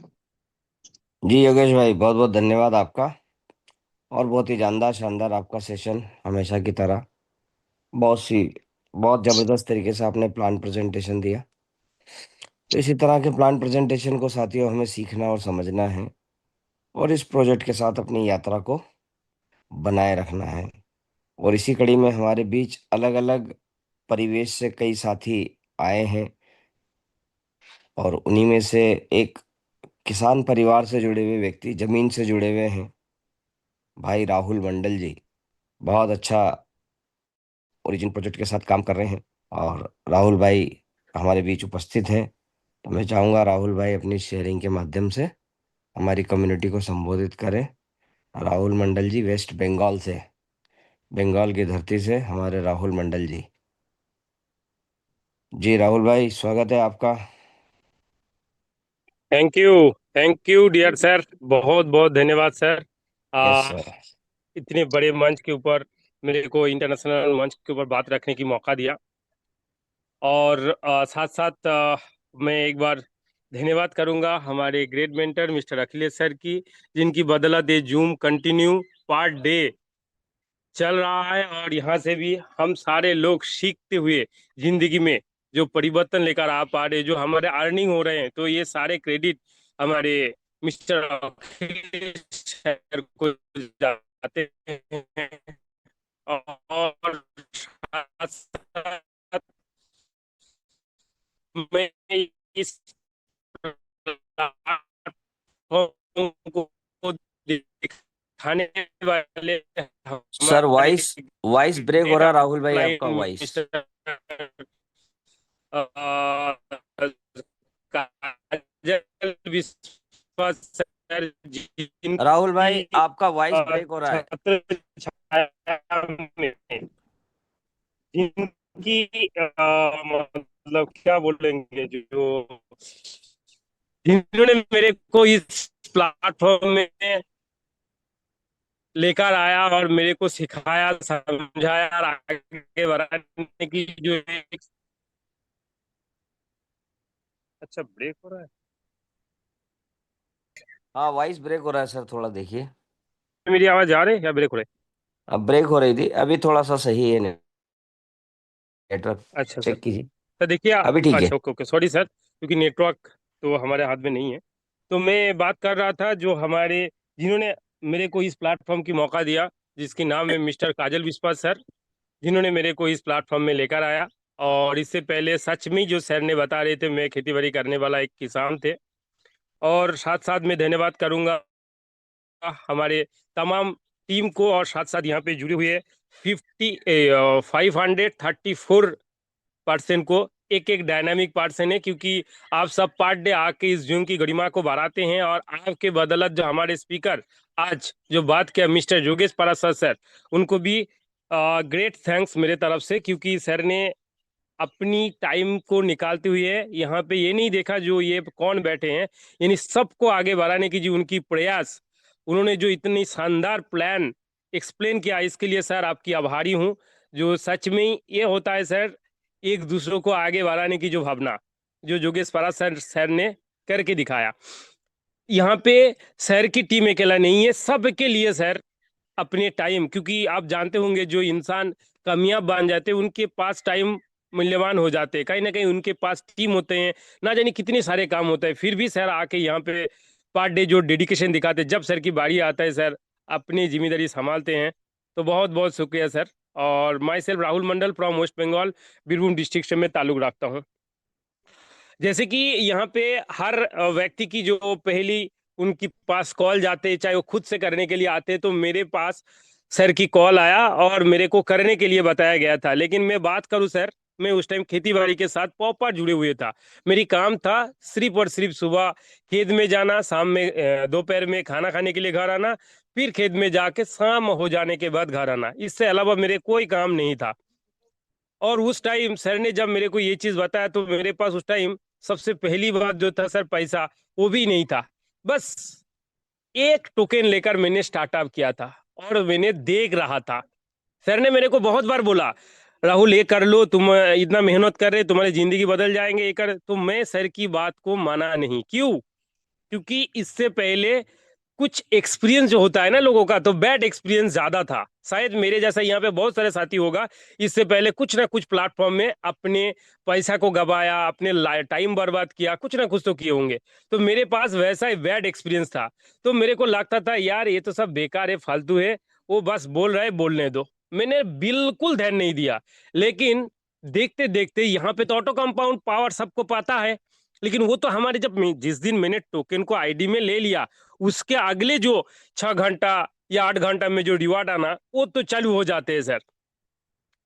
जी योगेश भाई, बहुत बहुत धन्यवाद आपका। और बहुत ही जानदार शानदार आपका सेशन, हमेशा की तरह। बहुत जबरदस्त तरीके से आपने प्लान प्रेजेंटेशन दिया। तो इसी तरह के प्लान प्रेजेंटेशन को साथियों हमें सीखना और समझना है, और इस प्रोजेक्ट के साथ अपनी यात्रा को बनाए रखना है। और इसी कड़ी में हमारे बीच अलग अलग परिवेश से कई साथी आए हैं, और उन्हीं में से एक किसान परिवार से जुड़े हुए व्यक्ति, जमीन से जुड़े हुए हैं, भाई राहुल मंडल जी। बहुत अच्छा ओरिजिन प्रोजेक्ट के साथ काम कर रहे हैं, और राहुल भाई हमारे बीच उपस्थित हैं। तो मैं चाहूंगा राहुल भाई अपनी शेयरिंग के माध्यम से हमारी कम्युनिटी को संबोधित करें। राहुल मंडल जी, वेस्ट बंगाल से, बंगाल की धरती से हमारे राहुल मंडल जी। जी राहुल भाई, स्वागत है आपका। थैंक यू डियर सर, बहुत बहुत धन्यवाद सर। यस आ, सर। इतने बड़े मंच के ऊपर मेरे को, इंटरनेशनल मंच के ऊपर बात रखने की मौका दिया। और साथ साथ मैं एक बार धन्यवाद करूंगा हमारे great mentor mister Akhilesh sir की, जिनकी बदौलत ये जूम कंटिन्यू पार्ट डे चल रहा है। और यहाँ से भी हम सारे लोग सीखते हुए जिंदगी में जो परिवर्तन लेकर आ पा रहे, जो हमारे अर्निंग हो रहे हैं, तो ये सारे क्रेडिट हमारे मिस्टर अखिलेश सर को जाते हैं। और साथ साथ मैं इस प्लेटफॉर्म को दिखाने वाले सर हमारे वॉइस वॉइस ब्रेक हो ग्रेट रहा है राहुल भाई, अपलाइन आपका वॉइस। मिस्टर काजल विश्वास सर, राहुल भाई, जिनकी आपका वॉइस ब्रेक हो रहा है। छत्र छाया में, जिनकी मतलब क्या बोलेंगे, जो जिन्होंने मेरे को इस प्लेटफॉर्म में लेकर आया और मेरे को सिखाया, समझाया और आगे बढ़ाने की जो एक। अच्छा, ब्रेक हो रहा है। हाँ, वॉइस ब्रेक हो रहा है सर, थोड़ा देखिए। मेरी आवाज आ रही है या ब्रेक हो रही अब ब्रेक हो रही थी, अभी थोड़ा सा सही है नेटवर्क। है? अच्छा सर। चेक कीजिए। तो देखिए अभी ठीक है। अच्छा, ओके ओके, सॉरी सर, क्योंकि नेटवर्क तो हमारे हाथ में नहीं है। तो मैं बात कर रहा था, जो हमारे जिन्होंने मेरे को इस प्लेटफॉर्म की मौका दिया, जिसकी नाम है मिस्टर काजल विश्वास सर, जिन्होंने मेरे को इस प्लेटफॉर्म में लेकर आया। और इससे पहले सच में जो सर ने बता रहे थे, मैं खेती बाड़ी करने वाला एक किसान थे। और साथ साथ मैं धन्यवाद करूंगा हमारे तमाम टीम को, और साथ साथ यहाँ पे जुड़े हुए 534 पर्सन को। एक एक डायनामिक पर्सन है, क्योंकि आप सब पार्ट डे आके इस जूम की गरिमा को बढ़ाते हैं। और आपके बदौलत जो हमारे स्पीकर आज जो बात किया, मिस्टर योगेश पारासर सर, उनको भी ग्रेट थैंक्स मेरे तरफ से, क्योंकि सर ने अपनी टाइम को निकालते हुए यहाँ पे ये नहीं देखा जो ये कौन बैठे हैं, यानी सबको आगे बढ़ाने की जो उनकी प्रयास, उन्होंने जो इतनी शानदार प्लान एक्सप्लेन किया, इसके लिए सर आपकी आभारी हूँ। जो सच में ही ये होता है सर, एक दूसरों को आगे बढ़ाने की जो भावना, जो योगेश पारा सर ने करके दिखाया। यहाँ पे सर की टीम अकेला नहीं है, सबके लिए सर अपने टाइम, क्योंकि आप जानते होंगे जो इंसान कामयाब बन जाते हैं, उनके पास टाइम मूल्यवान हो जाते हैं, कहीं ना कहीं उनके पास टीम होते हैं, ना जाने कितने सारे काम होते हैं, फिर भी सर आके यहाँ पे पर डे जो डेडिकेशन दिखाते हैं, जब सर की बारी आता है सर अपनी जिम्मेदारी संभालते हैं। तो बहुत बहुत शुक्रिया सर। और myself Rahul Mandal from West Bengal, Birbhum district से मैं ताल्लुक रखता हूँ। जैसे कि यहाँ पे हर व्यक्ति की जो पहली उनके पास कॉल जाते, चाहे वो खुद से करने के लिए आते, तो मेरे पास सर की कॉल आया और मेरे को करने के लिए बताया गया था। लेकिन मैं बात करूं सर, मैं उस टाइम खेती बाड़ी के साथ प्रॉपर जुड़े हुए था। मेरी काम था सिर्फ और सिर्फ सुबह खेत में जाना, शाम में दोपहर में खाना खाने के लिए घर आना, फिर खेत में जाके शाम हो जाने के बाद घर आना, इससे अलावा मेरे कोई काम नहीं था। और उस टाइम सर ने जब मेरे को ये चीज बताया, तो मेरे पास उस टाइम सबसे पहली बात जो था सर, पैसा वो भी नहीं था। बस एक टोकन लेकर मैंने स्टार्टअप किया था, और मैंने देख रहा था। सर ने मेरे को बहुत बार बोला, राहुल ये कर लो, तुम इतना मेहनत कर रहे, तुम्हारी जिंदगी बदल जाएंगे, ये कर। तो मैं सर की बात को माना नहीं। क्यों? क्योंकि इससे पहले कुछ एक्सपीरियंस जो होता है ना लोगों का, तो बैड एक्सपीरियंस ज्यादा था। शायद मेरे जैसा यहाँ पे बहुत सारे साथी होगा, इससे पहले कुछ ना कुछ प्लेटफॉर्म में अपने पैसा को गवाया, अपने टाइम बर्बाद किया, कुछ ना कुछ तो किए होंगे। तो मेरे पास वैसा ही बैड एक्सपीरियंस था। तो मेरे को लगता था यार ये तो सब बेकार है, फालतू है, वो बस बोल रहे बोलने दो, मैंने बिल्कुल ध्यान नहीं दिया। लेकिन देखते देखते यहाँ पे तो ऑटो कंपाउंड पावर सबको पता है, लेकिन वो तो हमारे जिस दिन मैंने टोकन को आईडी में ले लिया, उसके अगले जो 6 घंटा या 8 घंटा में जो रिवार्ड आना वो तो चालू हो जाते हैं सर।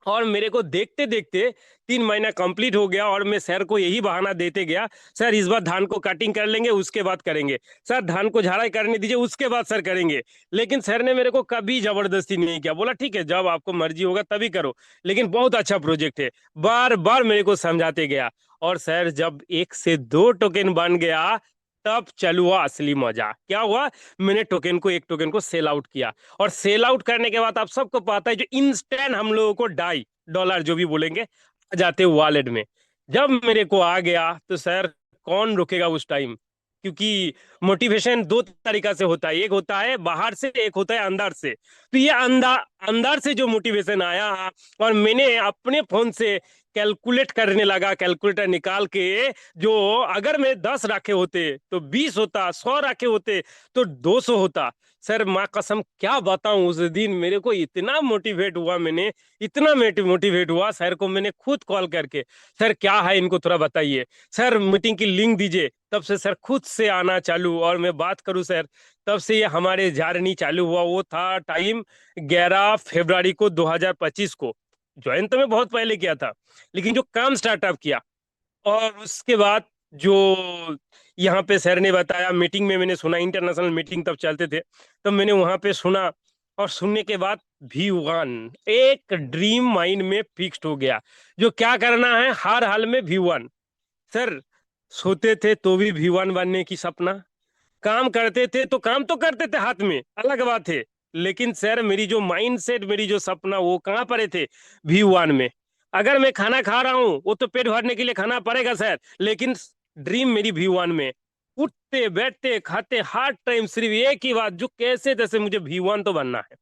और मेरे को देखते देखते 3 महीना कंप्लीट हो गया और मैं सर को यही बहाना देते गया, सर इस बार धान को कटिंग कर लेंगे उसके बाद करेंगे, सर धान को झाड़ाई करने दीजिए उसके बाद सर करेंगे। लेकिन सर ने मेरे को कभी जबरदस्ती नहीं किया, बोला ठीक है जब आपको मर्जी होगा तभी करो, लेकिन बहुत अच्छा प्रोजेक्ट है, बार बार मेरे को समझाते गया। और सर जब 1 से 2 टोकन बन गया तब चालू हुआ असली मजा। क्या हुआ, मैंने एक टोकन को सेल आउट किया, और सेल आउट करने के बाद आप सबको पता है जो इंस्टेंट हम लोगों को $2 जो भी बोलेंगे आ जाते वॉलेट में। जब मेरे को आ गया तो सर कौन रुकेगा उस टाइम, क्योंकि मोटिवेशन 2 तरीका से होता है, एक होता है बाहर से, एक होता है अंदर से। तो ये अंदर अंदर से जो मोटिवेशन आया, और मैंने अपने फोन से कैलकुलेट करने लगा, कैलकुलेटर निकाल के, जो अगर मैं 10 रखे होते तो 20 होता, 100 रखे होते तो 200 होता। सर माँ कसम क्या बताऊं, उस दिन मेरे को इतना मोटिवेट हुआ, मैंने इतना मोटिवेट हुआ, सर को मैंने खुद कॉल करके, सर क्या है इनको थोड़ा बताइए, सर मीटिंग की लिंक दीजिए। तब से सर खुद से आना चालू, और मैं बात करूं सर, तब से ये हमारे जर्नी चालू हुआ। वो था टाइम 11 फरवरी को 2025 को। ज्वाइन तो मैं बहुत पहले किया था, लेकिन जो काम स्टार्टअप किया, और उसके बाद जो यहाँ पे सर ने बताया, मीटिंग में मैंने सुना, इंटरनेशनल मीटिंग तब चलते थे, तब मैंने वहां पे सुना, और सुनने के बाद V1 एक ड्रीम माइंड में फिक्स्ड हो गया, जो क्या करना है हर हाल में V1। सर सोते थे तो भी V1 बनने की सपना, काम करते थे तो काम तो करते थे हाथ में, अलग बात है, लेकिन सर मेरी जो माइंडसेट, मेरी जो सपना, वो कहाँ पड़े थे, V1 में। अगर मैं खाना खा रहा हूँ वो तो पेट भरने के लिए खाना पड़ेगा सर, लेकिन ड्रीम मेरी V1 में। उठते बैठते खाते हर टाइम सिर्फ एक ही बात, जो कैसे तैसे मुझे V1 तो बनना है।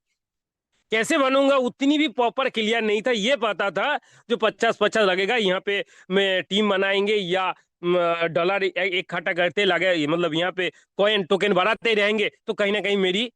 कैसे बनूंगा उतनी भी प्रॉपर क्लियर नहीं था, ये पता था जो 50-50 लगेगा यहाँ पे, मैं टीम बनाएंगे या डॉलर इकट्ठा करते लगे, मतलब यहाँ पे कॉइन टोकन बढ़ाते रहेंगे तो कहीं ना कहीं मेरी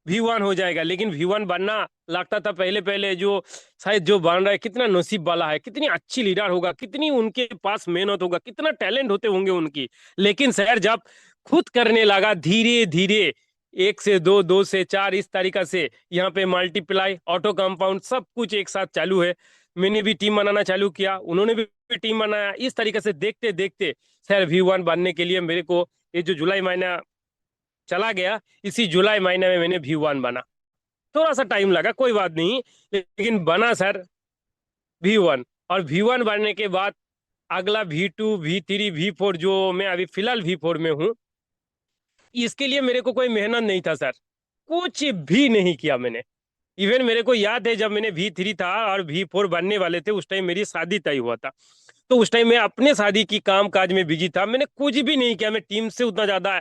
V1 हो जाएगा। लेकिन V1 बनना लगता था पहले पहले, जो शायद जो बन रहा है कितना नसीब वाला है, कितनी अच्छी लीडर होगा, कितनी उनके पास मेहनत होगा, कितना टैलेंट होते होंगे उनकी। लेकिन शहर जब खुद करने लगा धीरे धीरे, 1 से 2, 2 से 4, इस तरीका से यहाँ पे मल्टीप्लाई, ऑटो कंपाउंड, सब कुछ एक साथ चालू है। मैंने भी टीम बनाना चालू किया, उन्होंने भी टीम बनाया, इस तरीके से देखते देखते सर V1 बनने के लिए मेरे को, ये जो जुलाई महीना चला गया, इसी जुलाई महीने में मैंने V1 बना। थोड़ा सा टाइम लगा, कोई बात नहीं, लेकिन बना सर V1। और V1 बनने के बाद अगला V2, V3, V4, जो मैं अभी फिलहाल V4 में हूँ, इसके लिए मेरे को कोई मेहनत नहीं था सर, कुछ भी नहीं किया मैंने। इवन मेरे को याद है जब मैंने V3 था और V4 बनने वाले थे, उस टाइम मेरी शादी तय हुआ था, तो उस टाइम मैं अपने शादी की काम काज में बिजी था, मैंने कुछ भी नहीं किया, मैं टीम से उतना ज्यादा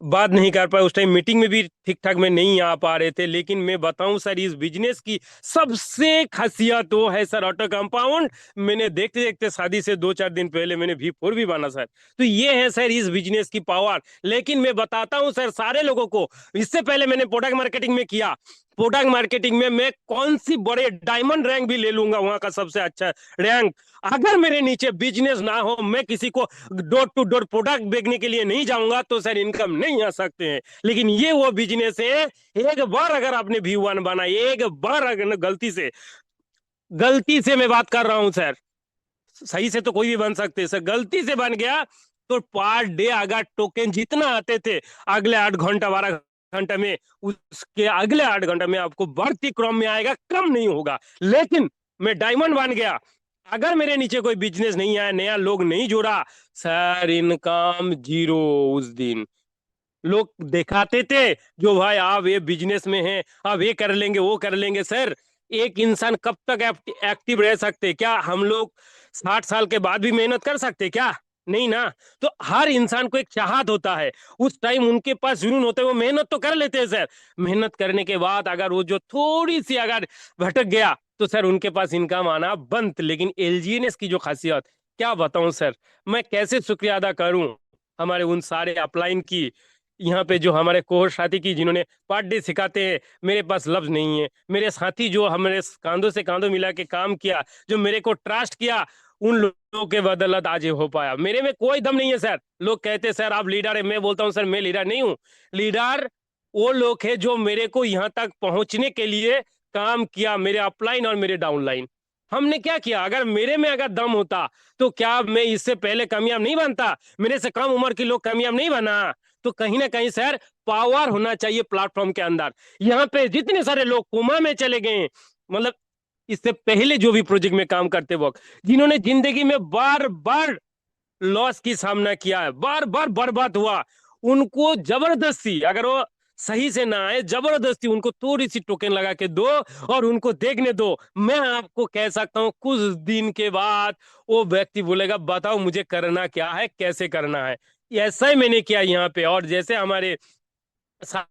बात नहीं कर पाए, उस टाइम मीटिंग में भी ठीक ठाक में नहीं आ पा रहे थे। लेकिन मैं बताऊं सर, इस बिजनेस की सबसे खासियत वो है सर ऑटो कंपाउंड। मैंने देखते देखते शादी से 2-4 दिन पहले मैंने V4 भी बना सर, तो ये है सर इस बिजनेस की पावर। लेकिन मैं बताता हूं सर सारे लोगों को, इससे पहले मैंने प्रोडक्ट मार्केटिंग में किया, प्रोडक्ट मार्केटिंग में मैं कौन सी बड़े डायमंड रैंक भी ले लूंगा, वहां का सबसे अच्छा रैंक, अगर मेरे नीचे बिजनेस ना हो, मैं किसी को डोर टू डोर प्रोडक्ट बेचने के लिए नहीं जाऊंगा, तो सर इनकम नहीं आ सकते हैं। लेकिन ये वो बिजनेस है, एक बार अगर आपने V1 बना, एक बार अगर गलती से मैं बात कर रहा हूं सर, सही से तो कोई भी बन सकते सर, गलती से बन गया तो पर डे अगर टोकन जितना आते थे अगले 8 घंटा 12 घंटा में, उसके अगले 8 घंटा में आपको बढ़ती क्रम में आएगा, कम नहीं होगा। लेकिन मैं डायमंड बन गया, अगर मेरे नीचे कोई बिजनेस नहीं आया, नया लोग नहीं जोड़ा, सर इनकम जीरो। उस दिन लोग दिखाते थे जो भाई आप ये बिजनेस में हैं, आप ये कर लेंगे वो कर लेंगे। सर एक इंसान कब तक एक्टिव रह सकते, क्या हम लोग 60 साल के बाद भी मेहनत कर सकते क्या, नहीं ना। तो हर इंसान को एक चाहत होता है, उस टाइम उनके पास जुनून होता है, वो मेहनत तो कर लेते हैं सर। मेहनत करने के बाद अगर वो जो थोड़ी सी अगर भटक गया तो सर उनके पास इनकम आना बंद। लेकिन एलजीएनएस की जो खासियत, क्या बताऊं सर, मैं कैसे शुक्रिया अदा करूं हमारे उन सारे अपलाइन की, यहाँ पे जो हमारे कोर साथी की जिन्होंने पार्ट डे सिखाते हैं, मेरे पास लफ्ज नहीं है। मेरे साथी जो हमारे कांधों से कांधों मिला के काम किया, जो मेरे को ट्रस्ट किया, उन लोगों के बदौलत आज ये हो पाया। मेरे में कोई दम नहीं है सर। लोग कहते हैं सर आप लीडर है, मैं बोलता हूँ सर मैं लीडर नहीं हूँ। लीडर वो लोग हैं जो मेरे को यहाँ तक पहुंचने के लिए काम किया, मेरे अपलाइन और मेरे डाउनलाइन। हमने क्या किया? अगर मेरे में अगर दम होता तो क्या मैं इससे पहले कामयाब नहीं बनता? मेरे से कम उम्र के लोग कामयाब नहीं बना? तो कहीं ना कहीं सर पावर होना चाहिए प्लेटफॉर्म के अंदर। यहाँ पे जितने सारे लोग कोमा में चले गए, मतलब इससे पहले जो भी प्रोजेक्ट में काम करते वक्त, जिन्होंने जिंदगी में बार बार लॉस की सामना किया है, बार बार बर्बाद हुआ, उनको जबरदस्ती, अगर वो सही से ना आए, जबरदस्ती उनको थोड़ी सी टोकन लगा के दो और उनको देखने दो। मैं आपको कह सकता हूं कुछ दिन के बाद वो व्यक्ति बोलेगा बताओ मुझे करना क्या है, कैसे करना है। ऐसा ही मैंने किया यहाँ पे। और जैसे हमारे सारे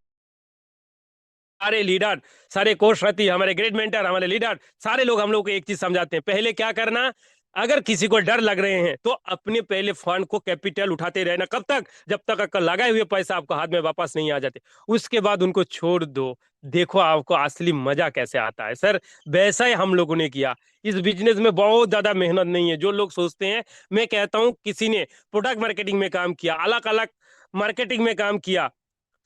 लीडर, सारे कोर्स साथी, हमारे ग्रेड मेंटर, हमारे लीडर, सारे लोग हम लोग को एक चीज समझाते हैं, पहले क्या करना, अगर किसी को डर लग रहे हैं तो अपने पहले फंड को कैपिटल उठाते रहना। कब तक? जब तक आपका लगाए हुए पैसा आपको हाथ में वापस नहीं आ जाते। उसके बाद उनको छोड़ दो, देखो आपको असली मजा कैसे आता है। सर वैसा ही हम लोगों ने किया। इस बिजनेस में बहुत ज्यादा मेहनत नहीं है। जो लोग सोचते हैं, मैं कहता हूं किसी ने प्रोडक्ट मार्केटिंग में काम किया, अलग अलग मार्केटिंग में काम किया,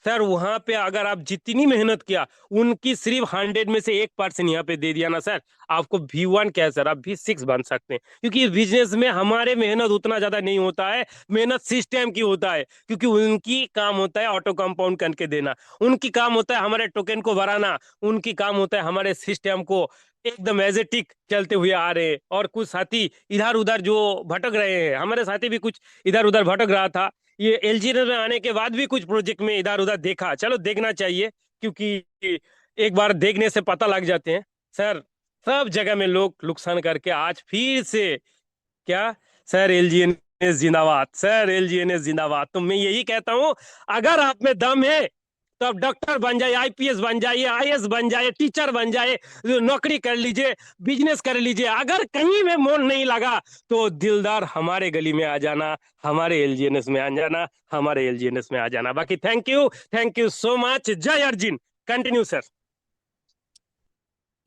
सर वहां पे अगर आप जितनी मेहनत किया उनकी सिर्फ 100 में से 1% यहाँ पे दे दिया ना सर, आपको V1 क्या है सर, आप V6 बन सकते हैं। क्योंकि इस बिजनेस में हमारे मेहनत उतना ज्यादा नहीं होता है, मेहनत सिस्टम की होता है। क्योंकि उनकी काम होता है ऑटो कंपाउंड करके देना, उनकी काम होता है हमारे टोकन को भराना, उनकी काम होता है हमारे सिस्टम को एकदम एज ए टिक चलते हुए आ रहे हैं। और कुछ साथी इधर उधर जो भटक रहे हैं, हमारे साथी भी कुछ इधर उधर भटक रहा था, ये एलजी में आने के बाद भी कुछ प्रोजेक्ट में इधर उधर देखा। चलो देखना चाहिए, क्योंकि एक बार देखने से पता लग जाते हैं। सर सब जगह में लोग नुकसान करके आज फिर से क्या, सर एलजीएनएस जिंदाबाद, सर एलजीएनएस जिंदाबाद। तो मैं यही कहता हूं, अगर आप में दम है तो आप डॉक्टर बन जाइए, आईपीएस बन जाइए, आईएएस बन जाइए, टीचर बन जाइए, नौकरी कर लीजिए, बिजनेस कर लीजिए। अगर कहीं में मन नहीं लगा तो दिलदार हमारे गली में आ जाना, हमारे एलजीएनएस में आ जाना, हमारे एलजीएनएस में आ जाना। बाकी थैंक यू सो मच। जय अर्जुन। Continue sir.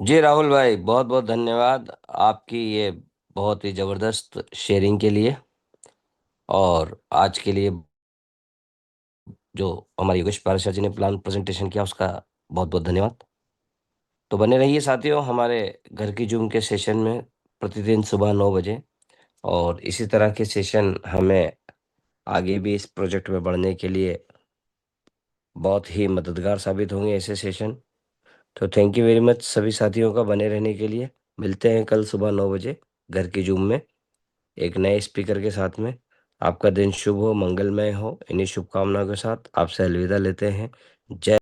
जी राहुल भाई, बहुत बहुत धन्यवाद आपकी ये बहुत ही ज़बरदस्त शेयरिंग के लिए। और आज के लिए जो हमारे योगेश पाराशर जी ने प्लान प्रेजेंटेशन किया उसका बहुत बहुत धन्यवाद। तो बने रहिए साथियों हमारे घर की जूम के सेशन में प्रतिदिन सुबह 9 बजे। और इसी तरह के सेशन हमें आगे भी इस प्रोजेक्ट में बढ़ने के लिए बहुत ही मददगार साबित होंगे ऐसे सेशन। तो थैंक यू वेरी मच सभी साथियों का बने रहने के लिए। मिलते हैं कल सुबह 9 बजे घर की जूम में एक नए स्पीकर के साथ में। आपका दिन शुभ हो, मंगलमय हो। इन्हीं शुभकामनाओं के साथ आपसे अलविदा लेते हैं। जय